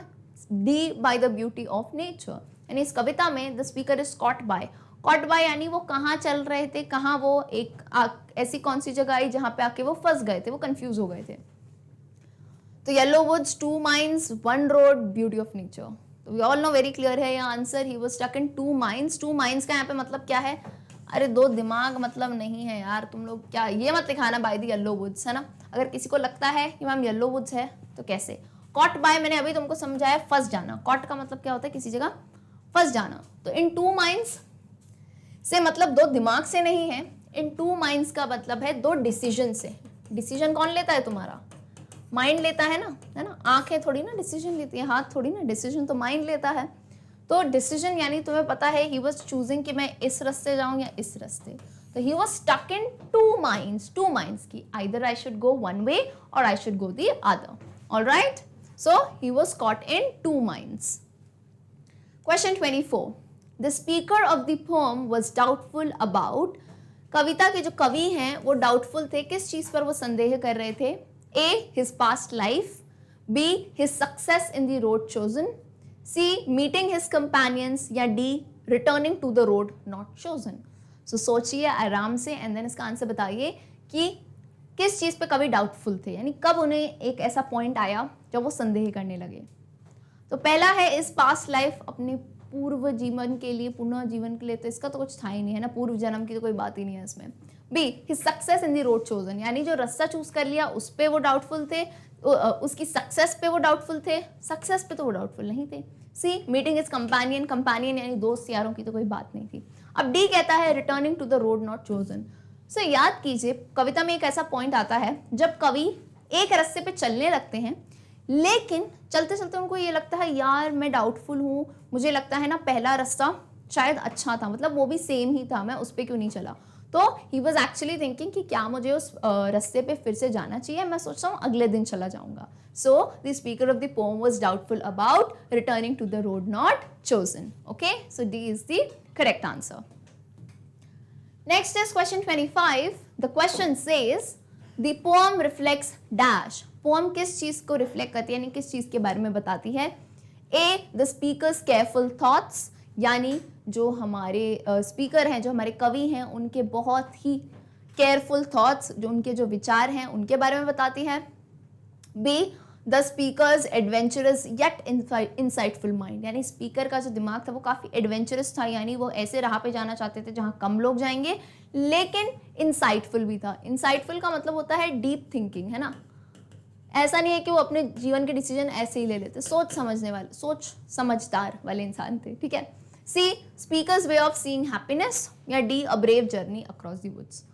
S1: D by the beauty of nature। यानी इस कविता में the speaker is caught by यानी वो कहाँ चल रहे थे, कहाँ वो एक ऐसी कौन सी जगह आई जहाँ पे आके वो फंस गए थे, वो कंफ्यूज हो गए थे। तो yellow woods, two minds, one road, beauty of nature. तो we all know very clear है ये answer. He was stuck in two minds. Two minds का यहाँ पे मतलब क्या है? अरे दो दिमाग मतलब नहीं है यार, तुम लोग क्या ये मत लिखाना बाय द येलो वुड्स, है ना। अगर किसी को लगता है कि मैम येलो वुड्स है तो कैसे? कॉट बाय मैंने अभी तुमको समझाया, फंस जाना। कॉट का मतलब क्या होता है? किसी जगह फंस जाना। तो इन टू माइंड्स से मतलब दो दिमाग से नहीं है, इन टू माइंड्स का मतलब है दो डिसीजन से। डिसीजन कौन लेता है? तुम्हारा माइंड लेता है ना। आंखें थोड़ी ना डिसीजन लेती है, हाथ थोड़ी ना, डिसीजन तो माइंड लेता है। तो डिसीजन यानी तुम्हें पता है ही वाज चूजिंग कि मैं इस रास्ते जाऊं या इस रास्ते। तो he was stuck in two minds की either I should go one way और I should go the other. Alright, so he was caught in two minds. Question 24, the speaker of the poem was doubtful about, कविता के जो कवि हैं वो doubtful थे, किस चीज पर वो संदेह कर रहे थे? A his past life, B his success in the road chosen, C meeting his companions, या D returning to the road not chosen। सो सोचिए आराम से एंड देन इसका आंसर बताइए कि किस चीज़ पे कभी डाउटफुल थे, यानी कब उन्हें एक ऐसा पॉइंट आया जब वो संदेह करने लगे। तो पहला है इस पास्ट लाइफ, अपने पूर्व जीवन के लिए, पुनः जीवन के लिए, तो इसका तो कुछ था ही नहीं, है ना, पूर्व जन्म की तो कोई बात ही नहीं है इसमें। B his success in the road chosen, यानी जो रास्ता चूज कर लिया उस पे वो डाउटफुल थे, उसकी सक्सेस पे वो डाउटफुल थे, सक्सेस पे तो वो डाउटफुल नहीं थे। सी मीटिंग इज कंपेनियन यानी दोस्त यारों की तो कोई बात नहीं थी। अब डी कहता है returning to the road not chosen. So याद कीजिए कविता में एक ऐसा पॉइंट आता है जब कवि एक रास्ते पे चलने लगते हैं, लेकिन चलते चलते उनको ये लगता है यार मैं डाउटफुल हूँ, मुझे लगता है ना पहला रास्ता शायद अच्छा था, मतलब वो भी सेम ही था, मैं उस पर क्यों नहीं चला। तो ही वॉज एक्चुअली थिंकिंग कि क्या मुझे उस रास्ते पे फिर से जाना चाहिए, मैं सोचता हूँ अगले दिन चला जाऊंगा। So the speaker of the poem was doubtful about returning to the road not chosen. Okay, so D is the correct answer. Next is question 25। The question says the poem reflects dash. Poem किस चीज को reflect करती है, यानी किस चीज के बारे में बताती है? ए द स्पीकर्स केयरफुल थॉट्स, यानी जो हमारे स्पीकर हैं, जो हमारे कवि हैं, उनके बहुत ही केयरफुल थॉट्स, जो उनके जो विचार हैं उनके बारे में बताती है। Be the speakers adventurous yet insightful mind, यानी स्पीकर का जो दिमाग था वो काफ़ी एडवेंचरस था, यानी वो ऐसे राह पे जाना चाहते थे जहाँ कम लोग जाएंगे लेकिन इंसाइटफुल भी था। इंसाइटफुल का मतलब होता है डीप थिंकिंग, है ना। ऐसा नहीं है कि वो अपने जीवन के डिसीजन ऐसे ही ले लेते, सोच समझने वाले, सोच समझदार वाले इंसान थे, ठीक है। C speakers way of seeing happiness, या D a brave journey across the woods.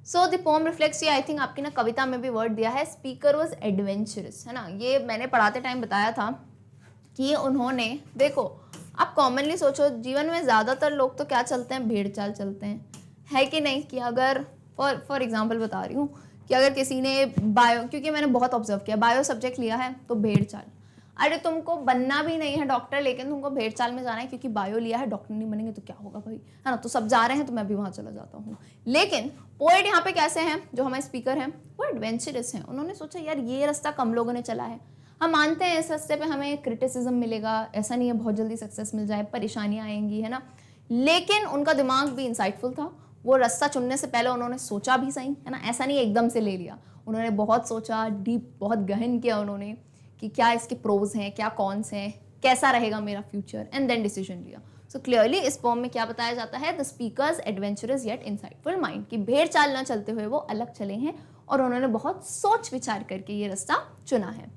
S1: So the poem reflects, ये आई थिंक आपकी ना कविता में भी वर्ड दिया है, स्पीकर वॉज एडवेंचरस, है ना। ये मैंने पढ़ाते टाइम बताया था कि उन्होंने, देखो आप कॉमनली सोचो जीवन में ज़्यादातर लोग तो क्या चलते हैं, भेड़ चाल चलते हैं, है कि नहीं। कि अगर फॉर एग्जाम्पल बता रही हूँ कि अगर किसी ने बायो, क्योंकि मैंने बहुत ऑब्जर्व किया, बायो सब्जेक्ट लिया है तो भेड़ चाल, अरे तुमको बनना भी नहीं है डॉक्टर लेकिन तुमको भेड़ चाल में जाना है क्योंकि बायो लिया है, डॉक्टर नहीं बनेंगे तो क्या होगा भाई, है ना। तो सब जा रहे हैं तो मैं भी वहाँ चला जाता हूँ। लेकिन पोएट यहाँ पे कैसे हैं, जो हमारे स्पीकर हैं वो एडवेंचरस हैं। उन्होंने सोचा यार ये रास्ता कम लोगों ने चला है, हम मानते हैं इस रास्ते पे हमें क्रिटिसिज्म मिलेगा, ऐसा नहीं है बहुत जल्दी सक्सेस मिल जाए, परेशानियाँ आएंगी, है ना। लेकिन उनका दिमाग भी इंसाइटफुल था, वो रास्ता चुनने से पहले उन्होंने सोचा भी सही, है ना। ऐसा नहीं एकदम से ले लिया, उन्होंने बहुत सोचा, डीप बहुत गहन किया उन्होंने कि क्या इसके प्रोज हैं, क्या कॉन्स हैं, कैसा रहेगा मेरा फ्यूचर, एंड देन डिसीजन लिया। सो क्लियरली इस पोम में क्या बताया जाता है, the speakers adventurous yet insightful mind, कि भेड़ चाल ना चलते हुए वो अलग चले हैं और उन्होंने बहुत सोच विचार करके ये रास्ता चुना है।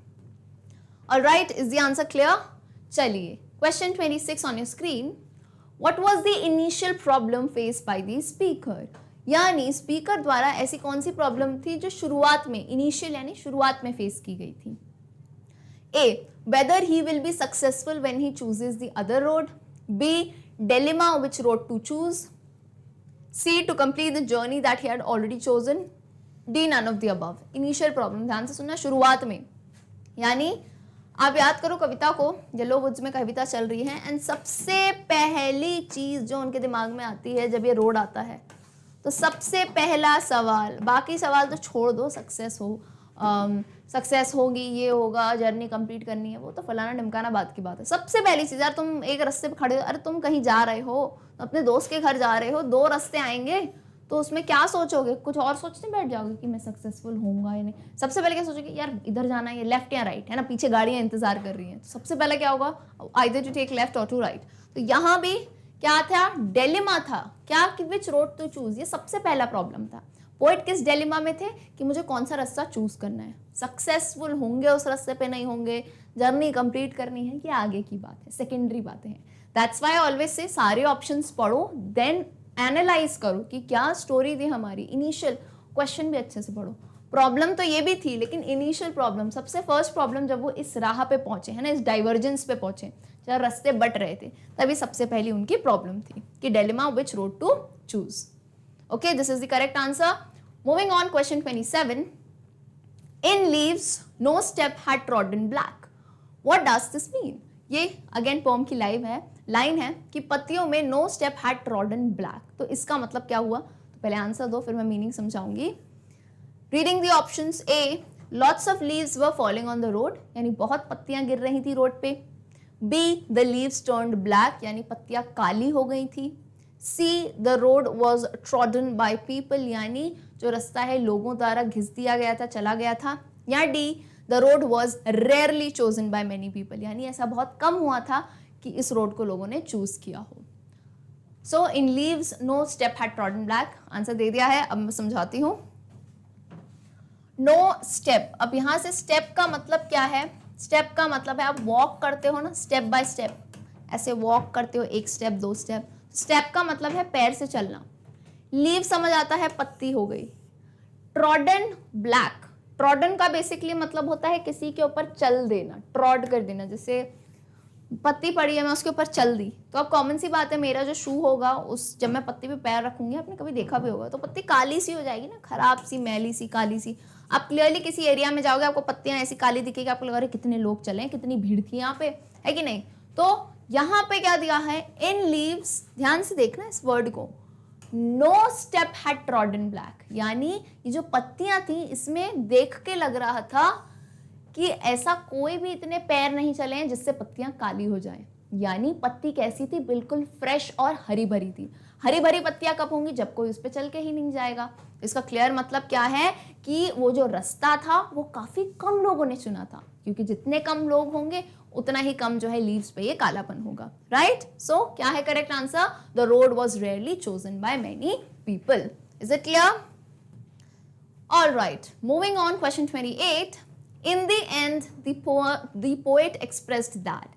S1: Alright, is the answer clear? चलिए question 26 on your screen, what was the initial problem faced by the speaker, यानी स्पीकर द्वारा ऐसी कौन सी प्रॉब्लम थी जो शुरुआत में, इनिशियल यानी शुरुआत में फेस की गई थी। A, whether he will be successful when he chooses the other road. B, dilemma which road to choose. C, to complete the journey that he had already chosen. D, none of the above. Initial problem, ध्यान से सुनना, शुरुआत में, यानी आप याद करो कविता को, येलो वुड्स में कविता चल रही है, एंड सबसे पहली चीज जो उनके दिमाग में आती है जब ये रोड आता है, तो सबसे पहला सवाल, बाकी सवाल तो छोड़ दो, सक्सेस हो, सक्सेस होगी, ये होगा, जर्नी कंप्लीट करनी है, वो तो फलाना ढिमकाना बात की बात है। सबसे पहली चीज़, यार तुम एक रास्ते पे खड़े हो, अरे तुम कहीं जा रहे हो, अपने दोस्त के घर जा रहे हो, दो रास्ते आएंगे तो उसमें क्या सोचोगे, कुछ और सोचने बैठ जाओगे कि मैं सक्सेसफुल होऊंगा या नहीं। सबसे पहले क्या सोचोगे, यार इधर जाना है, ये लेफ्ट या राइट, है ना, पीछे गाड़ियाँ इंतजार कर रही हैं, तो सबसे पहले क्या होगा, आइदर टू टेक लेफ्ट और टू राइट। तो यहाँ भी क्या था, डिलेमा था, क्या कि विच रोड टू चूज, ये सबसे पहला प्रॉब्लम था। पोएट किस डिलेमा में थे कि मुझे कौन सा रास्ता चूज करना है, सक्सेसफुल होंगे उस रास्ते पे, नहीं होंगे, जर्नी कंप्लीट करनी है, ये आगे की बात है, सेकेंडरी बातें हैं। दैट्स व्हाई ऑलवेज से सारे ऑप्शंस पढ़ो, देन एनालाइज करो कि क्या स्टोरी थी हमारी, इनिशियल क्वेश्चन भी अच्छे से पढ़ो। प्रॉब्लम तो ये भी थी, लेकिन इनिशियल प्रॉब्लम, सबसे फर्स्ट प्रॉब्लम जब वो इस राह पे पहुंचे, है ना, इस डाइवर्जेंस पे पहुंचे, जब रास्ते बट रहे थे, तभी सबसे पहली उनकी प्रॉब्लम थी कि dilemma which road to choose. Okay, this is the correct answer. Moving on, question 27. In leaves, no step had trodden black. What does this mean? ये अगेन पोम की लाइन है कि पत्तियों में no step had trodden black. तो इसका मतलब क्या हुआ, तो पहले आंसर दो फिर मैं meaning समझाऊंगी। Reading the options, A, lots of leaves were falling on the road, यानी बहुत पत्तियां गिर रही थी रोड पे। B, the leaves turned black, यानी पत्तियां काली हो गई थी। C, the road was trodden by people, यानी जो रास्ता है लोगों द्वारा घिस दिया गया था, चला गया था। या D, the road was rarely chosen by many people, यानी ऐसा बहुत कम हुआ था कि इस रोड को लोगों ने चूज किया हो। So in leaves no step had trodden black, answer दे दिया है। अब मैं समझाती हूँ। No step, अब यहाँ से स्टेप का मतलब क्या है, स्टेप का मतलब है आप वॉक करते हो ना, स्टेप बाय स्टेप, ऐसे वॉक करते हो, एक स्टेप दो स्टेप। स्टेप का मतलब है पैर से चलना। लीव समझ आता है पत्ती हो गई। ट्रॉडन ब्लैक, ट्रॉडन का बेसिकली मतलब होता है किसी के ऊपर चल देना, ट्रॉड कर देना, जैसे पत्ती पड़ी है मैं उसके ऊपर चल दी, तो अब कॉमन सी बात है मेरा जो शू होगा उस, जब मैं पत्ती पे पैर रखूंगी, आपने कभी देखा भी होगा, तो पत्ती काली सी हो जाएगी ना, खराब सी, मैली सी, काली सी। आप क्लियरली किसी एरिया में जाओगे आपको पत्तियां ऐसी काली दिखेगी, आपको लगा रहे कितने लोग चले, कितनी भीड़ थी यहाँ पे, है कि नहीं। तो यहाँ पे क्या दिया है, इन लीव्स, ध्यान से देखना इस वर्ड को, no step had trodden black, यानी ये जो पत्तियां थी इसमें देख के लग रहा था कि ऐसा कोई भी इतने पैर नहीं चले हैं जिससे पत्तियां काली हो जाएं। यानी पत्ती कैसी थी, बिल्कुल फ्रेश और हरी भरी थी। हरी भरी पत्तियां कब होंगी, जब कोई उस पर चल के ही नहीं जाएगा। इसका क्लियर मतलब क्या है कि वो जो रास्ता था वो काफ़ी कम लोगों ने चुना था, क्योंकि जितने कम लोग होंगे उतना ही कम जो है लीव्स पे ये कालापन होगा, राइट? सो क्या है correct answer? The road was rarely chosen by many people. Is it clear? All right, moving on, question 28. In the end, the poet expressed that.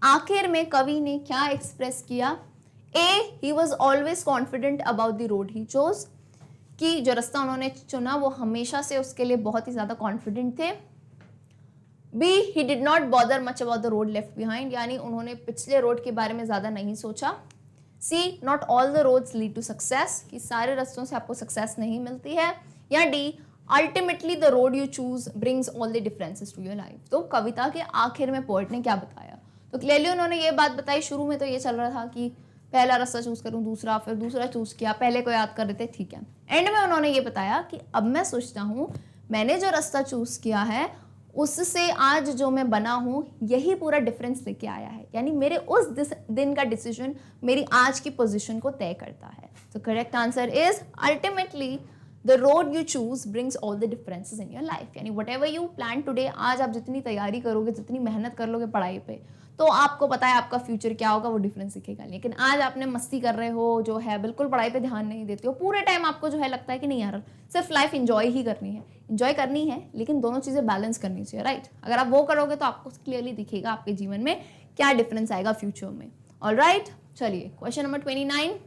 S1: आखिर में कवि ने क्या एक्सप्रेस किया? A, he was always confident about the road he chose. कि जो रास्ता उन्होंने चुना वो हमेशा से उसके लिए बहुत ही ज़्यादा कॉन्फिडेंट थे. B, he did not bother much about the road left behind. यानी उन्होंने पिछले रोड के बारे में ज़्यादा नहीं सोचा. C, not all the roads lead to success. कि सारे रास्तों से आपको सक्सेस नहीं मिलती है. या D, ultimately the road you choose brings all the differences to your life. तो कविता के आखिर में पोएट ने क्या बताया? तो क्लियरली उन्होंने ये बात बताई. शुरू में तो ये चल रहा था कि पहला रास्ता चूज करूं, दूसरा, फिर दूसरा चूज किया, पहले को याद कर रहे थे, ठीक है. एंड में उन्होंने ये बताया कि अब मैं सोचता हूँ मैंने जो रास्ता चूज किया है उससे आज जो मैं बना हूँ यही पूरा डिफरेंस लेके आया है. यानी मेरे उस दिन का डिसीजन मेरी आज की पोजिशन को तय करता है. तो correct answer is ultimately The road you choose brings all the differences in your life. यानी whatever you plan today, आज आप जितनी तैयारी करोगे, जितनी मेहनत कर लोगे पढ़ाई पे, तो आपको पता है आपका फ्यूचर क्या होगा, वो डिफरेंस दिखेगा. लेकिन आज आपने मस्ती कर रहे हो, जो है बिल्कुल पढ़ाई पे ध्यान नहीं देते हो, पूरे टाइम आपको जो है लगता है कि नहीं यार सिर्फ लाइफ इंजॉय ही करनी है. इंजॉय करनी है लेकिन दोनों चीज़ें बैलेंस करनी चाहिए, राइट? अगर आप वो करोगे तो आपको क्लियरली दिखेगा आपके जीवन में क्या डिफरेंस आएगा फ्यूचर में. ऑलराइट, चलिए question number 29.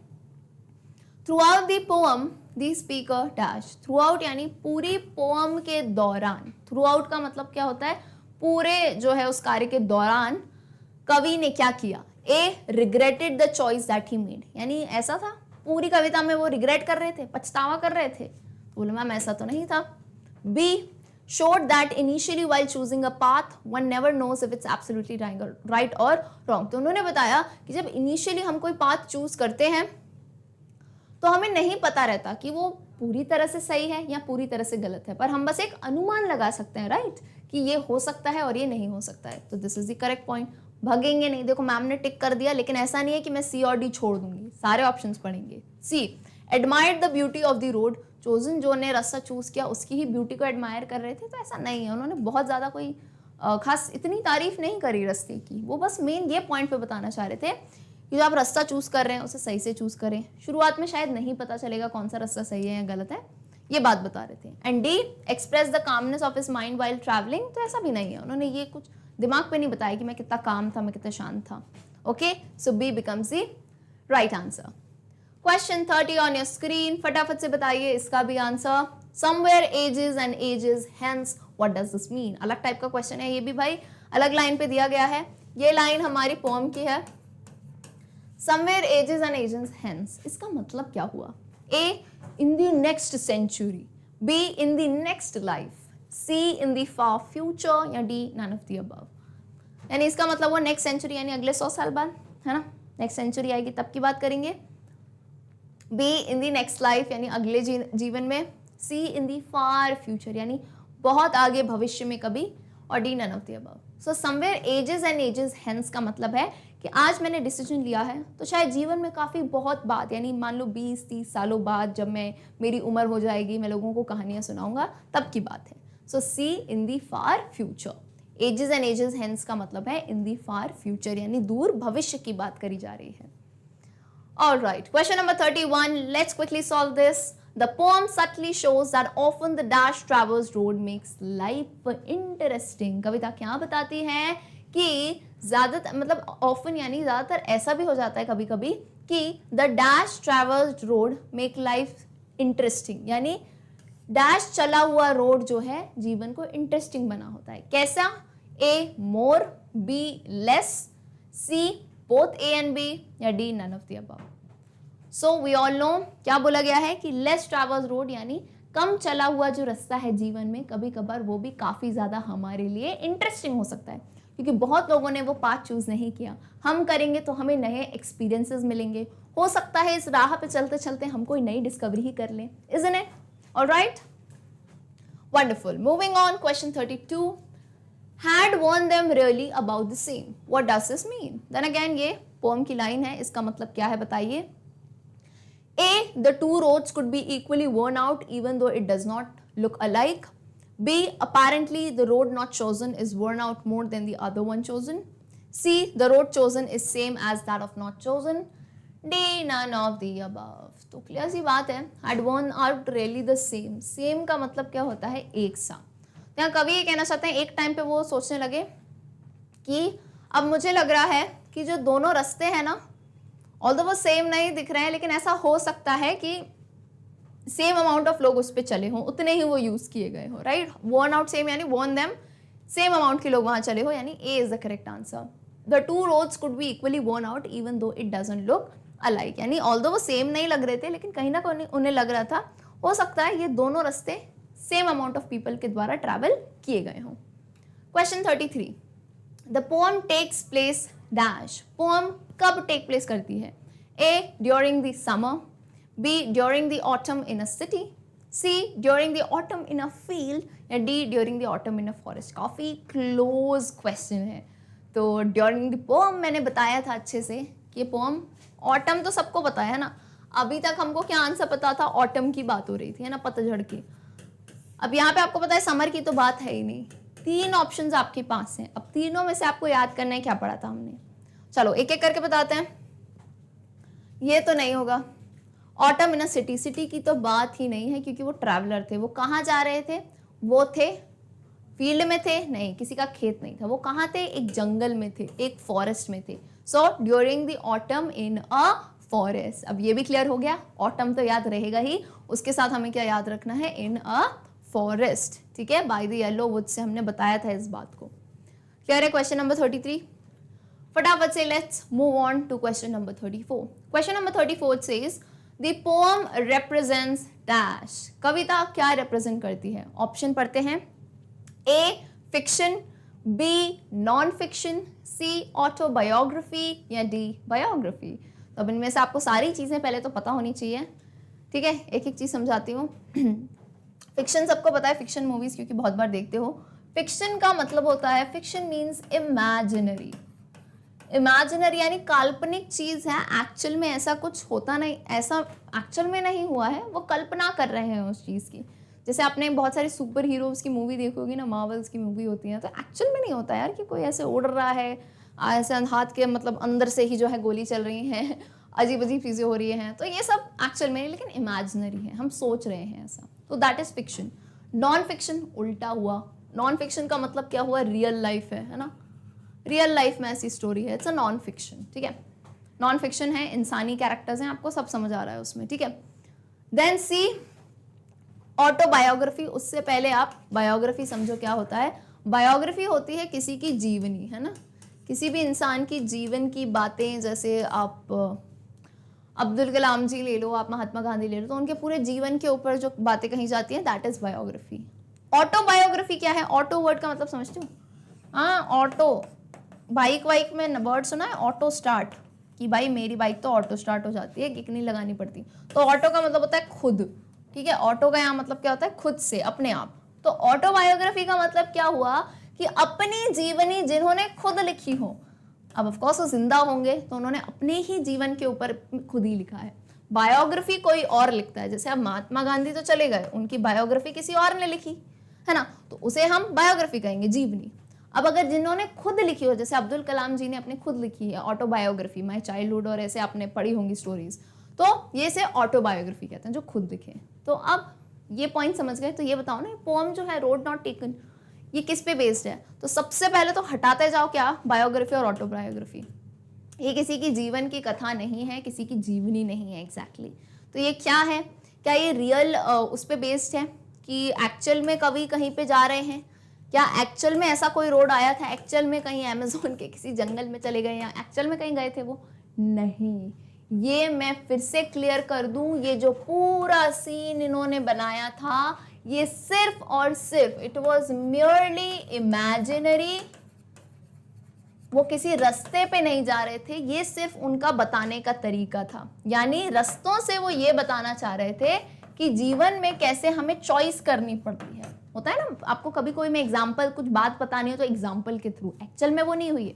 S1: Throughout the poem the speaker dash. Through out यानी पूरी पोएम के दौरान. थ्रू आउट का मतलब क्या होता है? पूरे जो है उस कार्य के दौरान कवि ने क्या किया? A, regretted the choice that he made. यानी ऐसा था पूरी कविता में वो रिग्रेट कर रहे थे, पछतावा कर रहे थे. तो बोले मैम ऐसा तो नहीं था. B, showed that initially while choosing a path one never knows if it's absolutely right or wrong. तो उन्होंने बताया कि जब इनिशियली हम कोई पाथ चूज करते हैं तो हमें नहीं पता रहता कि वो पूरी तरह से सही है या पूरी तरह से गलत है, पर हम बस एक अनुमान लगा सकते हैं, राइट, कि ये हो सकता है और ये नहीं हो सकता है. तो this is the correct point. भगेंगे नहीं. देखो मैम ने टिक कर दिया, लेकिन ऐसा नहीं है कि मैं सी और डी छोड़ दूंगी, सारे ऑप्शंस पढ़ेंगे. C, admired the beauty of the road chosen. जो ने रास्ता चूज किया उसकी ही ब्यूटी को एडमायर कर रहे थे. तो ऐसा नहीं है, उन्होंने बहुत ज़्यादा कोई खास इतनी तारीफ नहीं करी रास्ते की. वो बस मेन ये पॉइंट पे बताना चाह रहे थे कि जो आप रास्ता चूज कर रहे हैं उसे सही से चूज करें. शुरुआत में शायद नहीं पता चलेगा कौन सा रास्ता सही है या गलत है, ये बात बता रहे थे. And D, express the calmness of his mind while travelling. तो ऐसा भी नहीं है, उन्होंने ये कुछ दिमाग पे नहीं बताया कि मैं कितना काम था, मैं कितना शांत था. Okay, so B becomes the right answer. Question 30 on your screen. फटाफट से बताइए इसका भी answer. Somewhere ages and ages hence what does this mean. अलग टाइप का क्वेश्चन है ये भी भाई, अलग लाइन पे दिया गया है. ये लाइन हमारी पोएम की है. Somewhere ages and ages hence. इसका मतलब क्या हुआ? A, in the next century. B, in the next life. C, in the far future. या D, none of the above. यानी इसका मतलब वो नेक्स्ट सेंचुरी यानी अगले 100 साल बाद, है ना? नेक्स्ट सेंचुरी आएगी तब की बात करेंगे. B, in the next life यानी अगले जीवन में. C, in the far future यानी बहुत आगे भविष्य में कभी. और D, none of the above. So somewhere ages and ages hence का मतलब है कि आज मैंने डिसीजन लिया है तो शायद जीवन में काफ़ी बहुत बाद, यानी मान लो 20-30 सालों बाद जब मेरी उम्र हो जाएगी, मैं लोगों को कहानियाँ सुनाऊंगा, तब की बात है. So C, in the far future. Ages and ages hence का मतलब है इन दी फार फ्यूचर यानी दूर भविष्य की बात करी जा रही है. Alright, question number 31. Let's quickly solve this. The poem subtly shows that often the dash traversed road makes life interesting. कविता क्या बताती है कि ज़्यादातर मतलब often यानी ज़्यादातर ऐसा भी हो जाता है कभी कभी कि the dash traversed road make life interesting. यानी डैश चला हुआ रोड जो है जीवन को इंटरेस्टिंग बना होता है. कैसा? A, more. B, less. C, both A and B. या D, none of the above. So we all know क्या बोला गया है कि लेस ट्रैवर्स रोड यानी कम चला हुआ जो रास्ता है जीवन में, कभी कभार वो भी काफ़ी ज़्यादा हमारे लिए इंटरेस्टिंग हो सकता है, क्योंकि बहुत लोगों ने वो पाथ चूज़ नहीं किया. हम करेंगे तो हमें नए एक्सपीरियंसेस मिलेंगे. हो सकता है इस राह पे चलते चलते हम कोई नई डिस्कवरी ही कर लें. Isn't it? Alright, wonderful. Moving on, question 32. Had warned them really about the same. What does this mean? Then again ये पोएम की लाइन है, इसका मतलब क्या है बताइए. A, the two roads could be equally worn out even though it does not look alike. B, apparently the road not chosen is worn out more than the other one chosen. C, the road chosen is same as that of not chosen. D, none of the above. तो clear सी बात है, had worn out really the same. Same का मतलब क्या होता है, एक सा. तो यहाँ कवि ये कहना चाहते हैं, एक टाइम पे वो सोचने लगे कि अब मुझे लग रहा है कि जो दोनों रास्ते हैं ना, ऑल्दो वो सेम नहीं दिख रहे हैं, लेकिन ऐसा हो सकता है कि सेम अमाउंट ऑफ लोग उस पर चले हों, उतने ही वो यूज किए गए हो, राइट. वर्न आउट सेम यानी वर्न देम, सेम अमाउंट के लोग वहां चले हो, यानी A is the correct answer. The two roads could be equally worn out even though it doesn't look alike. यानी ऑल्दो वो सेम नहीं लग रहे थे, लेकिन कहीं ना कहीं उन्हें लग रहा था हो सकता है ये दोनों रास्ते सेम अमाउंट ऑफ पीपल के द्वारा ट्रैवल किए गए हों. Question 33. The poem takes place dash. पोएम कब टेक प्लेस करती है? A, during the summer. B, during the autumn in a city. C, during the autumn in a field. या D, during the autumn in a forest. काफी close question है. तो during the poem मैंने बताया था अच्छे से कि ये पोएम, ऑटम तो सबको पता है ना. अभी तक हमको क्या आंसर पता था, ऑटम की बात हो रही थी, है ना, पतझड़ की. अब यहाँ पे आपको पता है समर की तो बात है ही नहीं. 3 ऑप्शंस आपके पास हैं. अब तीनों में से आपको याद करना है क्या पढ़ा था हमने. चलो एक एक करके बताते हैं. ये तो नहीं होगा. Autumn in a city, city की तो बात ही नहीं है, क्योंकि वो ट्रैवलर थे. वो कहाँ जा रहे थे? वो थे फील्ड में थे? नहीं, किसी का खेत नहीं था. वो कहाँ थे? एक जंगल में थे, एक फॉरेस्ट में थे. So during the autumn in a forest. अब ये भी क्लियर हो गया. ऑटम तो याद रहेगा ही, उसके साथ हमें क्या याद रखना है, इन अ फॉरेस्ट. ठीक है, bye the yellow would say हमने बताया था इस बात को. क्लियर है क्वेश्चन नंबर 33. फटाफट से let's move on to question number 34. Question number 34 says the poem represents dash. कविता क्या रिप्रेजेंट करती है? ऑप्शन पढ़ते हैं. A, fiction. B, non fiction. C, autobiography. या डी, बायोग्राफी. तो अब इनमें से आपको सारी चीजें पहले तो पता होनी चाहिए. ठीक है, एक एक चीज समझाती हूँ. फिक्शन सबको पता है, फिक्शन मूवीज क्योंकि बहुत बार देखते हो. फिक्शन का मतलब होता है, फिक्शन मीन्स इमेजिनरी. इमेजिनरी यानी काल्पनिक चीज है, एक्चुअल में ऐसा कुछ होता नहीं, ऐसा एक्चुअल में नहीं हुआ है, वो कल्पना कर रहे हैं उस चीज की. जैसे आपने बहुत सारी सुपर हीरोज की मूवी देखोगी ना, मार्वल्स की मूवी होती है, तो एक्चुअल में नहीं होता यार कि कोई ऐसे उड़ रहा है, ऐसे हाथ के मतलब अंदर से ही जो है गोली चल रही है, अजीब अजीब चीज़ें हो रही हैं. तो ये सब एक्चुअल में नहीं, लेकिन इमेजिनरी है, हम सोच रहे हैं ऐसा. तो that is fiction. Non fiction उल्टा हुआ. नॉन फिक्शन का मतलब क्या हुआ, रियल लाइफ है ना. रियल लाइफ में ऐसी स्टोरी है, इट्स अ नॉन फिक्शन. ठीक है, नॉन फिक्शन है, इंसानी कैरेक्टर्स हैं, आपको सब समझ आ रहा है उसमें. ठीक है. देन सी, ऑटोबायोग्राफी. उससे पहले आप बायोग्राफी समझो क्या होता है. बायोग्राफी होती है किसी की जीवनी, है ना, किसी भी इंसान की जीवन की बातें. जैसे आप अब्दुल कलाम जी ले लो, आप महात्मा गांधी ले लो, तो उनके पूरे जीवन के ऊपर जो बातें कही जाती हैं, दैट इज बायोग्राफी. ऑटोबायोग्राफी क्या है? ऑटो वर्ड का मतलब समझते हो? हाँ, ऑटो, बाइक वाइक में वर्ड सुना है, ऑटो स्टार्ट, कि भाई मेरी बाइक तो ऑटो स्टार्ट हो जाती है, किक नहीं लगानी पड़ती. तो ऑटो का मतलब होता है खुद. ठीक है, ऑटो का यहाँ मतलब क्या होता है, खुद से, अपने आप. तो ऑटोबायोग्राफी का मतलब क्या हुआ कि अपनी जीवनी जिन्होंने खुद लिखी हो. अब ऑफ कोर्स वो जिंदा होंगे तो उन्होंने अपने ही जीवन के ऊपर खुद ही लिखा है. बायोग्राफी कोई और लिखता है. जैसे अब महात्मा गांधी तो चले गए, उनकी बायोग्राफी किसी और ने लिखी है ना, तो उसे हम बायोग्राफी कहेंगे, जीवनी. अब अगर जिन्होंने खुद लिखी हो, जैसे अब्दुल कलाम जी ने अपने खुद लिखी है ऑटोबायोग्राफी, माय चाइल्डहुड, और ऐसे आपने पढ़ी होंगी स्टोरीज, तो ये से ऑटोबायोग्राफी कहते हैं, जो खुद लिखे. तो अब ये पॉइंट समझ गए. तो ये बताओ ना, पोएम जो है रोड नॉट टेकन, ये किस पे बेस्ड है? तो सबसे पहले तो हटाते जाओ क्या, बायोग्राफी और ऑटोबायोग्राफी. ये किसी की जीवन की कथा नहीं है, किसी की जीवनी नहीं है एग्जैक्टली. तो ये क्या है? क्या ये रियल उस पे बेस्ड है कि एक्चुअल में कभी कहीं पे जा रहे हैं? क्या एक्चुअल में ऐसा कोई रोड आया था? एक्चुअल में कहीं अमेज़न के किसी जंगल में चले गए, या एक्चुअल में कहीं गए थे वो? नहीं. ये मैं फिर से क्लियर कर दूं, ये जो पूरा सीन इन्होंने बनाया था, ये सिर्फ और सिर्फ इट वॉज म्योरली इमेजिनरी. वो किसी रास्ते पे नहीं जा रहे थे, ये सिर्फ उनका बताने का तरीका था. यानी रास्तों से वो ये बताना चाह रहे थे कि जीवन में कैसे हमें चॉइस करनी पड़ती है. होता है ना, आपको कभी कोई में एग्जाम्पल कुछ बात बतानी हो तो एग्जाम्पल के थ्रू, एक्चुअल में वो नहीं हुई है.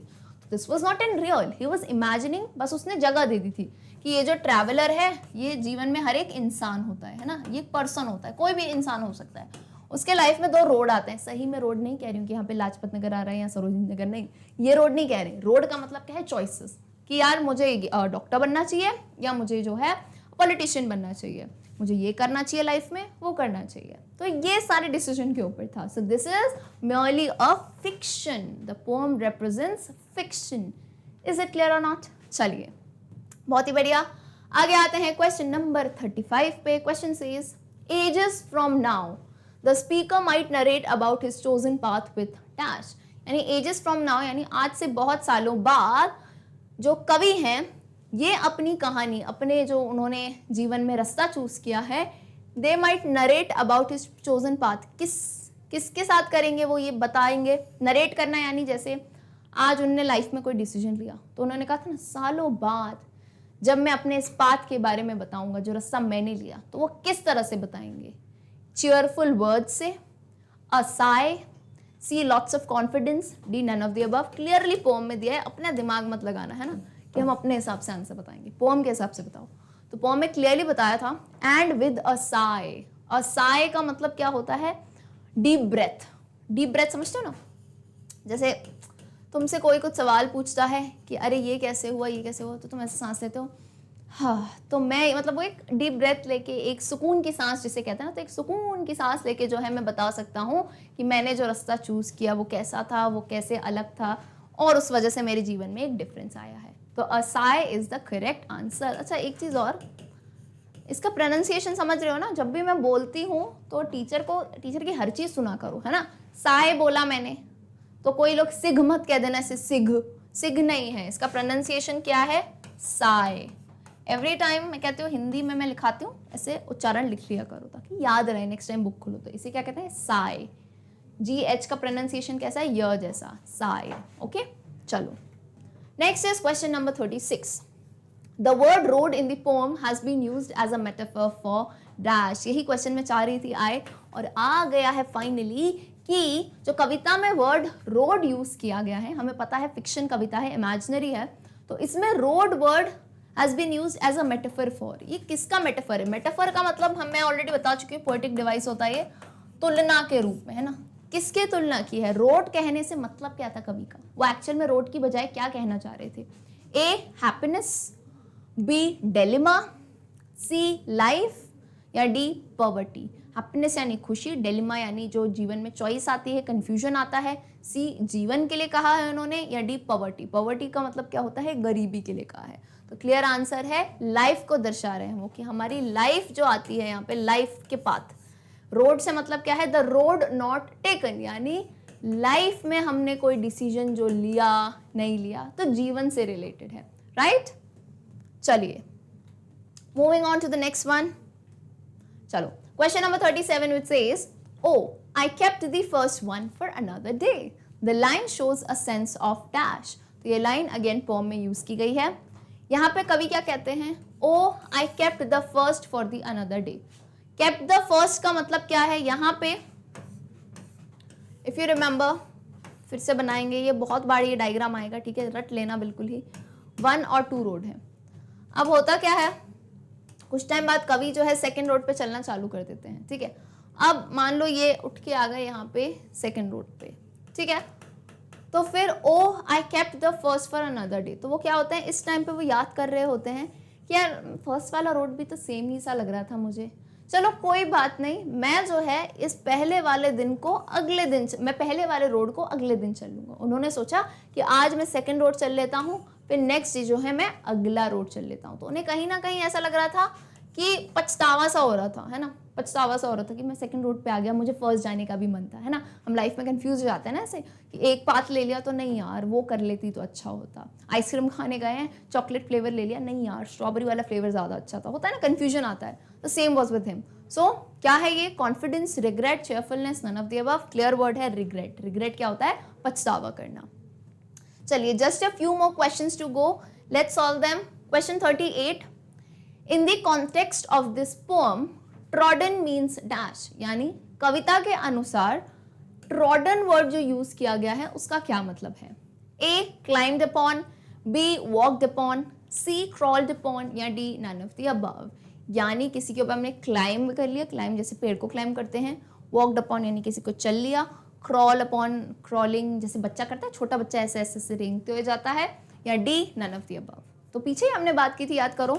S1: This was not in real, he was imagining, बस उसने जगह दे दी थी कि ये जो ट्रैवलर है ये जीवन में हर एक इंसान होता है ना, ये पर्सन होता है, कोई भी इंसान हो सकता है। उसके लाइफ में 2 रोड आते हैं, सही में रोड नहीं कह रही हूँ कि यहाँ पे लाजपत नगर आ रहा है या सरोजनी नगर, नहीं, ये रोड नहीं कह रहे। रोड का मतलब क्या है, चॉइसेस, कि यार मुझे डॉक्टर बनना चाहिए या मुझे जो है पॉलिटिशियन बनना चाहिए, मुझे ये करना चाहिए लाइफ में, वो करना चाहिए। तो ये सारे डिसीजन के ऊपर था। सो this is merely a fiction, the poem represents fiction. Is it clear or not? चलिए, बहुत ही बढ़िया। आगे आते हैं क्वेश्चन नंबर 35 पे। Question says ages from now the speaker might narrate about his chosen path with dash। यानी ages from now यानी आज से बहुत सालों बाद जो कवि हैं ये अपनी कहानी, अपने जो उन्होंने जीवन में रास्ता चूज किया है, they might narrate about his chosen path, किसके साथ करेंगे वो ये बताएंगे। नरेट करना यानी जैसे आज उन्होंने लाइफ में कोई डिसीजन लिया तो उन्होंने कहा था ना, सालों बाद जब मैं अपने इस पाथ के बारे में बताऊंगा, जो रास्ता मैंने लिया, तो वो किस तरह से बताएंगे। चीयरफुल वर्ड से, a sigh, C lots of confidence, D none of the above. Clearly poem में दिया है, अपना दिमाग मत लगाना है ना कि हम अपने हिसाब से आंसर बताएंगे, पोम के हिसाब से बताओ। तो पोम में क्लियरली बताया था एंड विद अ साई। अ साई का मतलब क्या होता है, डीप ब्रेथ। डीप ब्रेथ समझते हो ना, जैसे तुमसे कोई कुछ सवाल पूछता है कि अरे ये कैसे हुआ, ये कैसे हुआ, तो तुम ऐसे सांस लेते हो, हाँ, तो मैं मतलब वो एक डीप ब्रेथ लेके, एक सुकून की सांस जिसे कहते हैं ना, तो एक सुकून की सांस लेके जो है मैं बता सकता हूँ कि मैंने जो रास्ता चूज किया वो कैसा था, वो कैसे अलग था, और उस वजह से मेरे जीवन में एक डिफरेंस आया है। तो a sigh is the correct answer. अच्छा, एक चीज़ और, इसका प्रोनाउंसिएशन समझ रहे हो ना, जब भी मैं बोलती हूँ तो टीचर की हर चीज़ सुना करो, है ना। साई बोला मैंने तो कोई लोग सिग मत कह देना, ऐसे सिग नहीं है, इसका प्रोनाउंसिएशन क्या है, साई। एवरी टाइम मैं कहती हूँ, हिंदी में मैं लिखाती हूँ, ऐसे उच्चारण लिख लिया करो ताकि याद रहे, नेक्स्ट टाइम बुक खोलो तो। इसे क्या कहते हैं, साई। GH का प्रोनाउंसिएशन कैसा है, य जैसा, साई। ओके, चलो next is question number 36। The word road in the poem has been used as a metaphor for dash. यही क्वेश्चन में चाह रही थी आए, और आ गया है फाइनली कि जो कविता में वर्ड रोड यूज किया गया है, हमें पता है फिक्शन कविता है, इमेजिनरी है, तो इसमें road word has been used as a metaphor for. ये किसका मेटाफर है, मेटाफर का मतलब मैं ऑलरेडी बता चुकी हूँ, पोएटिक डिवाइस होता है ये, तुलना के रूप में, है ना। किसके तुलना की है, रोड कहने से मतलब क्या था कवि का, वो एक्चुअल में रोड की बजाय क्या कहना चाह रहे थे। A happiness, B dilemma, C life, या डी पॉवर्टी। हैप्पीनेस यानी खुशी, डिलेमा यानी जो जीवन में चॉइस आती है, कंफ्यूजन आता है, सी जीवन के लिए कहा है उन्होंने, या डी पॉवर्टी। पॉवर्टी का मतलब क्या होता है, गरीबी के लिए कहा है। तो क्लियर आंसर है, लाइफ को दर्शा रहे हैं वो, कि हमारी लाइफ जो आती है यहाँ पे, लाइफ के पाथ। रोड से मतलब क्या है, द रोड नॉट टेकन, यानी लाइफ में हमने कोई डिसीजन जो लिया नहीं लिया, तो जीवन से रिलेटेड है, राइट। चलिए moving on to the next one. चलो question number 37 which says, oh, I kept the first one for another day. The line shows a sense of dash. तो ये लाइन अगेन पोम में use की गई है। यहाँ पे कवि क्या कहते हैं, oh, I kept the first for the another day. kept the first का मतलब क्या है, यहाँ पे if you remember, फिर से बनाएंगे, ये बहुत बार ये डायग्राम आएगा, ठीक है, रट लेना बिल्कुल ही। 1 और 2 रोड है। अब होता क्या है, कुछ टाइम बाद कवि जो है सेकंड रोड पे चलना चालू कर देते हैं, ठीक है। अब मान लो ये उठ के आ गए यहाँ पे सेकंड रोड पे, ठीक है, तो फिर oh I kept the first for another day, तो वो क्या होता है, इस टाइम पे वो याद कर रहे होते हैं कि यार फर्स्ट वाला रोड भी तो सेम ही सा लग रहा था मुझे, चलो कोई बात नहीं, मैं जो है इस पहले वाले दिन को अगले दिन, मैं पहले वाले रोड को अगले दिन चल लूँगा। उन्होंने सोचा कि आज मैं सेकंड रोड चल लेता हूँ, फिर नेक्स्ट जो है मैं अगला रोड चल लेता हूँ। तो उन्हें कहीं ना कहीं ऐसा लग रहा था कि पछतावा सा हो रहा था, है ना, पछतावा सा हो रहा था कि मैं सेकंड रोड पे आ गया, मुझे फर्स्ट जाने का भी मन था, है ना। हम लाइफ में कंफ्यूज हो जाते हैं ना ऐसे कि एक पाथ ले लिया तो नहीं यार वो कर लेती तो अच्छा होता, आइसक्रीम खाने गए हैं चॉकलेट फ्लेवर ले लिया, नहीं यार स्ट्रॉबेरी वाला फ्लेवर ज़्यादा अच्छा था, होता है ना, कन्फ्यूजन आता है। तो same was with him. So क्या है ये, confidence, regret, cheerfulness, none of the above. Clear word है रिग्रेट। रिग्रेट क्या होता है, पछतावा करना। चलिए just a few more questions to go, let's solve them. Question 38, in the context of this poem trodden means dash, यानी कविता के अनुसार ट्रॉडन वर्ड जो यूज किया गया है उसका क्या मतलब है। A climbed upon, B walked upon, C crawled upon या D none of the above। यानी किसी के ऊपर हमने क्लाइंब कर लिया, क्लाइंब जैसे पेड़ को क्लाइंब करते हैं, वॉकड अपॉन यानी किसी को चल लिया, क्रॉल अपॉन क्रॉलिंग जैसे बच्चा करता है, छोटा बच्चा ऐसे ऐसे से रेंगते हुए जाता है, या D none of the above. तो पीछे ही हमने बात की थी, याद करो,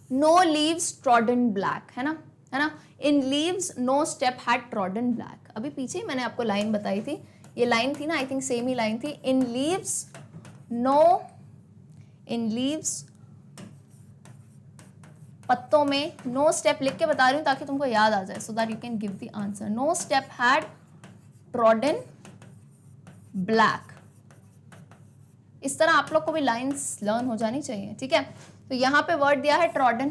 S1: नो लीव्स ट्रॉडन ब्लैक, है ना, in leaves no step had trodden black. अभी पीछे ही मैंने आपको लाइन बताई थी, ये लाइन थी ना, I think same he line थी, इन लीव्स पत्तों में, नो स्टेप लिख के बता रही हूँ ताकि तुमको याद आ जाए, so that you can give the answer. No step had trodden black. इस तरह आप लोग को भी लाइंस लर्न हो जानी चाहिए, ठीक है। तो यहाँ पे वर्ड दिया है ट्रॉडन,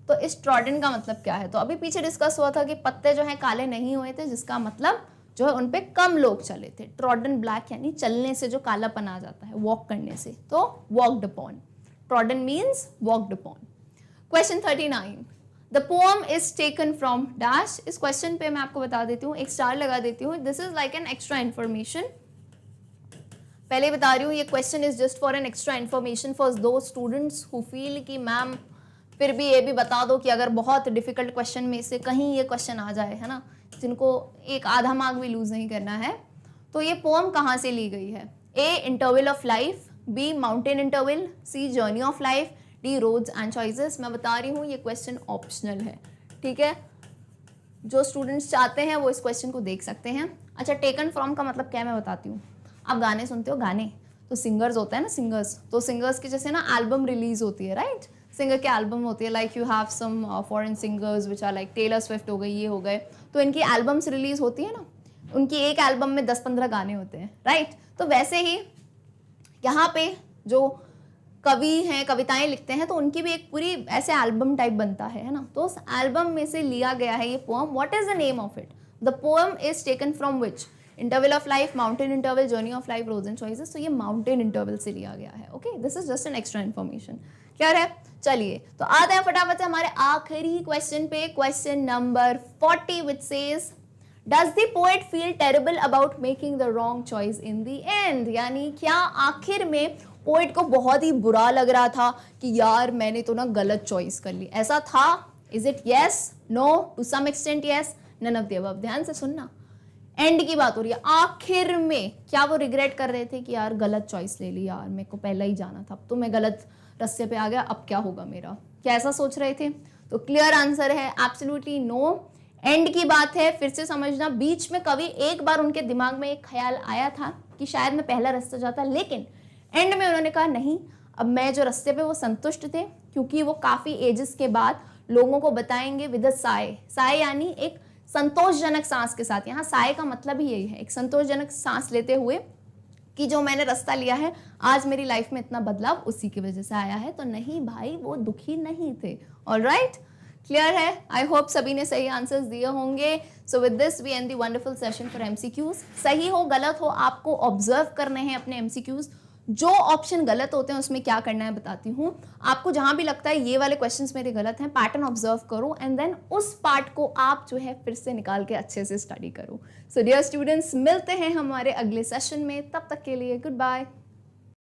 S1: तो इस ट्रॉडन का मतलब क्या है? तो अभी पीछे डिस्कस हुआ था कि पत्ते जो हैं काले नहीं हुए थे, जिसका मतलब जो है उन पे कम लोग चले थे। ट्रॉडन ब्लैक यानी चलने से जो कालापन आ जाता है, वॉक करने से, तो walked upon. Trodden means walked upon. Question 39, the poem is taken from dash. इस क्वेश्चन पे मैं आपको बता देती हूँ, एक स्टार लगा देती हूँ, this is like an extra information. पहले बता रही हूँ, ये question is just for an extra information for दो स्टूडेंट्स हु फील कि मैम फिर भी ये भी बता दो कि अगर बहुत डिफिकल्ट क्वेश्चन में से कहीं ये क्वेश्चन आ जाए, है ना, जिनको एक आधा मार्क भी लूज नहीं करना है। तो ये पोएम कहाँ से ली गई है? A interval of life, B mountain interval, C journey of life, D roads and choices. मैं बता रही हूँ ये क्वेश्चन ऑप्शनल है, ठीक है। जो स्टूडेंट्स चाहते हैं वो इस क्वेश्चन को देख सकते हैं। अच्छा, टेकन फ्रॉम का मतलब क्या मैं बताती हूँ। आप गाने सुनते हो, गाने तो सिंगर्स होते हैं ना, सिंगर्स, तो सिंगर्स की जैसे ना एल्बम रिलीज होती है, राइट। सिंगर की एल्बम होती है, like you have some foreign singers which are like Taylor Swift हो गई, ये हो गए, तो इनकी एल्बम्स रिलीज होती है ना, उनकी एक एल्बम में 10-15 गाने होते हैं, राइट। तो वैसे ही यहाँ पे जो कवि हैं, कविताएं लिखते हैं, तो उनकी भी एक पूरी ऐसे एल्बम टाइप बनता है ना। तो उस एल्बम में से लिया गया है ये poem. What is the name of it? The poem is taken from which? Interval of life, mountain interval, journey of life, roads and choices. तो ये माउंटेन इंटरवल से लिया गया है। Okay, this is just an extra information. क्या है? चलिए तो आते हैं फटाफट से हमारे आखिरी क्वेश्चन पे, question number 40 which says does the poet feel terrible about making the wrong choice in the end. यानी क्या आखिर में पोएट को बहुत ही बुरा लग रहा था कि यार मैंने तो ना गलत चॉइस कर ली, ऐसा था? Is it yes, no, to some extent yes, none of the above. ध्यान से सुनना, एंड की बात हो रही है। आखिर में क्या वो रिग्रेट कर रहे थे कि यार गलत चॉइस ले ली, यार मेरे को पहले ही जाना था, अब तो मैं गलत रास्ते पे आ गया, अब क्या होगा मेरा? क्या ऐसा सोच रहे थे? तो क्लियर आंसर है एब्सोल्युटली नो। एंड की बात है, फिर से समझना, बीच में कभी एक बार उनके दिमाग में एक ख्याल आया था कि शायद मैं पहला रास्ता जाता, लेकिन एंड में उन्होंने कहा नहीं, अब मैं जो रास्ते पे वो संतुष्ट थे, क्योंकि वो काफ़ी एजेस के बाद लोगों को बताएंगे विद अ साय। साय यानी एक संतोषजनक सांस के साथ। यहाँ साय का मतलब ही यही है, एक संतोषजनक सांस लेते हुए कि जो मैंने रास्ता लिया है, आज मेरी लाइफ में इतना बदलाव उसी की वजह से आया है। तो नहीं भाई, वो दुखी नहीं थे। ऑलराइट, क्लियर है? आई होप सभी ने सही आंसर्स दिए होंगे। So with this we end the wonderful session for MCQs. सही हो गलत हो, आपको ऑब्जर्व करने हैं अपने एमसीक्यूज। जो ऑप्शन गलत होते हैं उसमें क्या करना है बताती हूँ आपको। जहां भी लगता है ये वाले क्वेश्चंस मेरे गलत हैं, पैटर्न ऑब्जर्व करो एंड देन उस पार्ट को आप जो है फिर से निकाल के अच्छे से स्टडी करो। सो डियर स्टूडेंट्स, मिलते हैं हमारे अगले सेशन में, तब तक के लिए गुड बाय।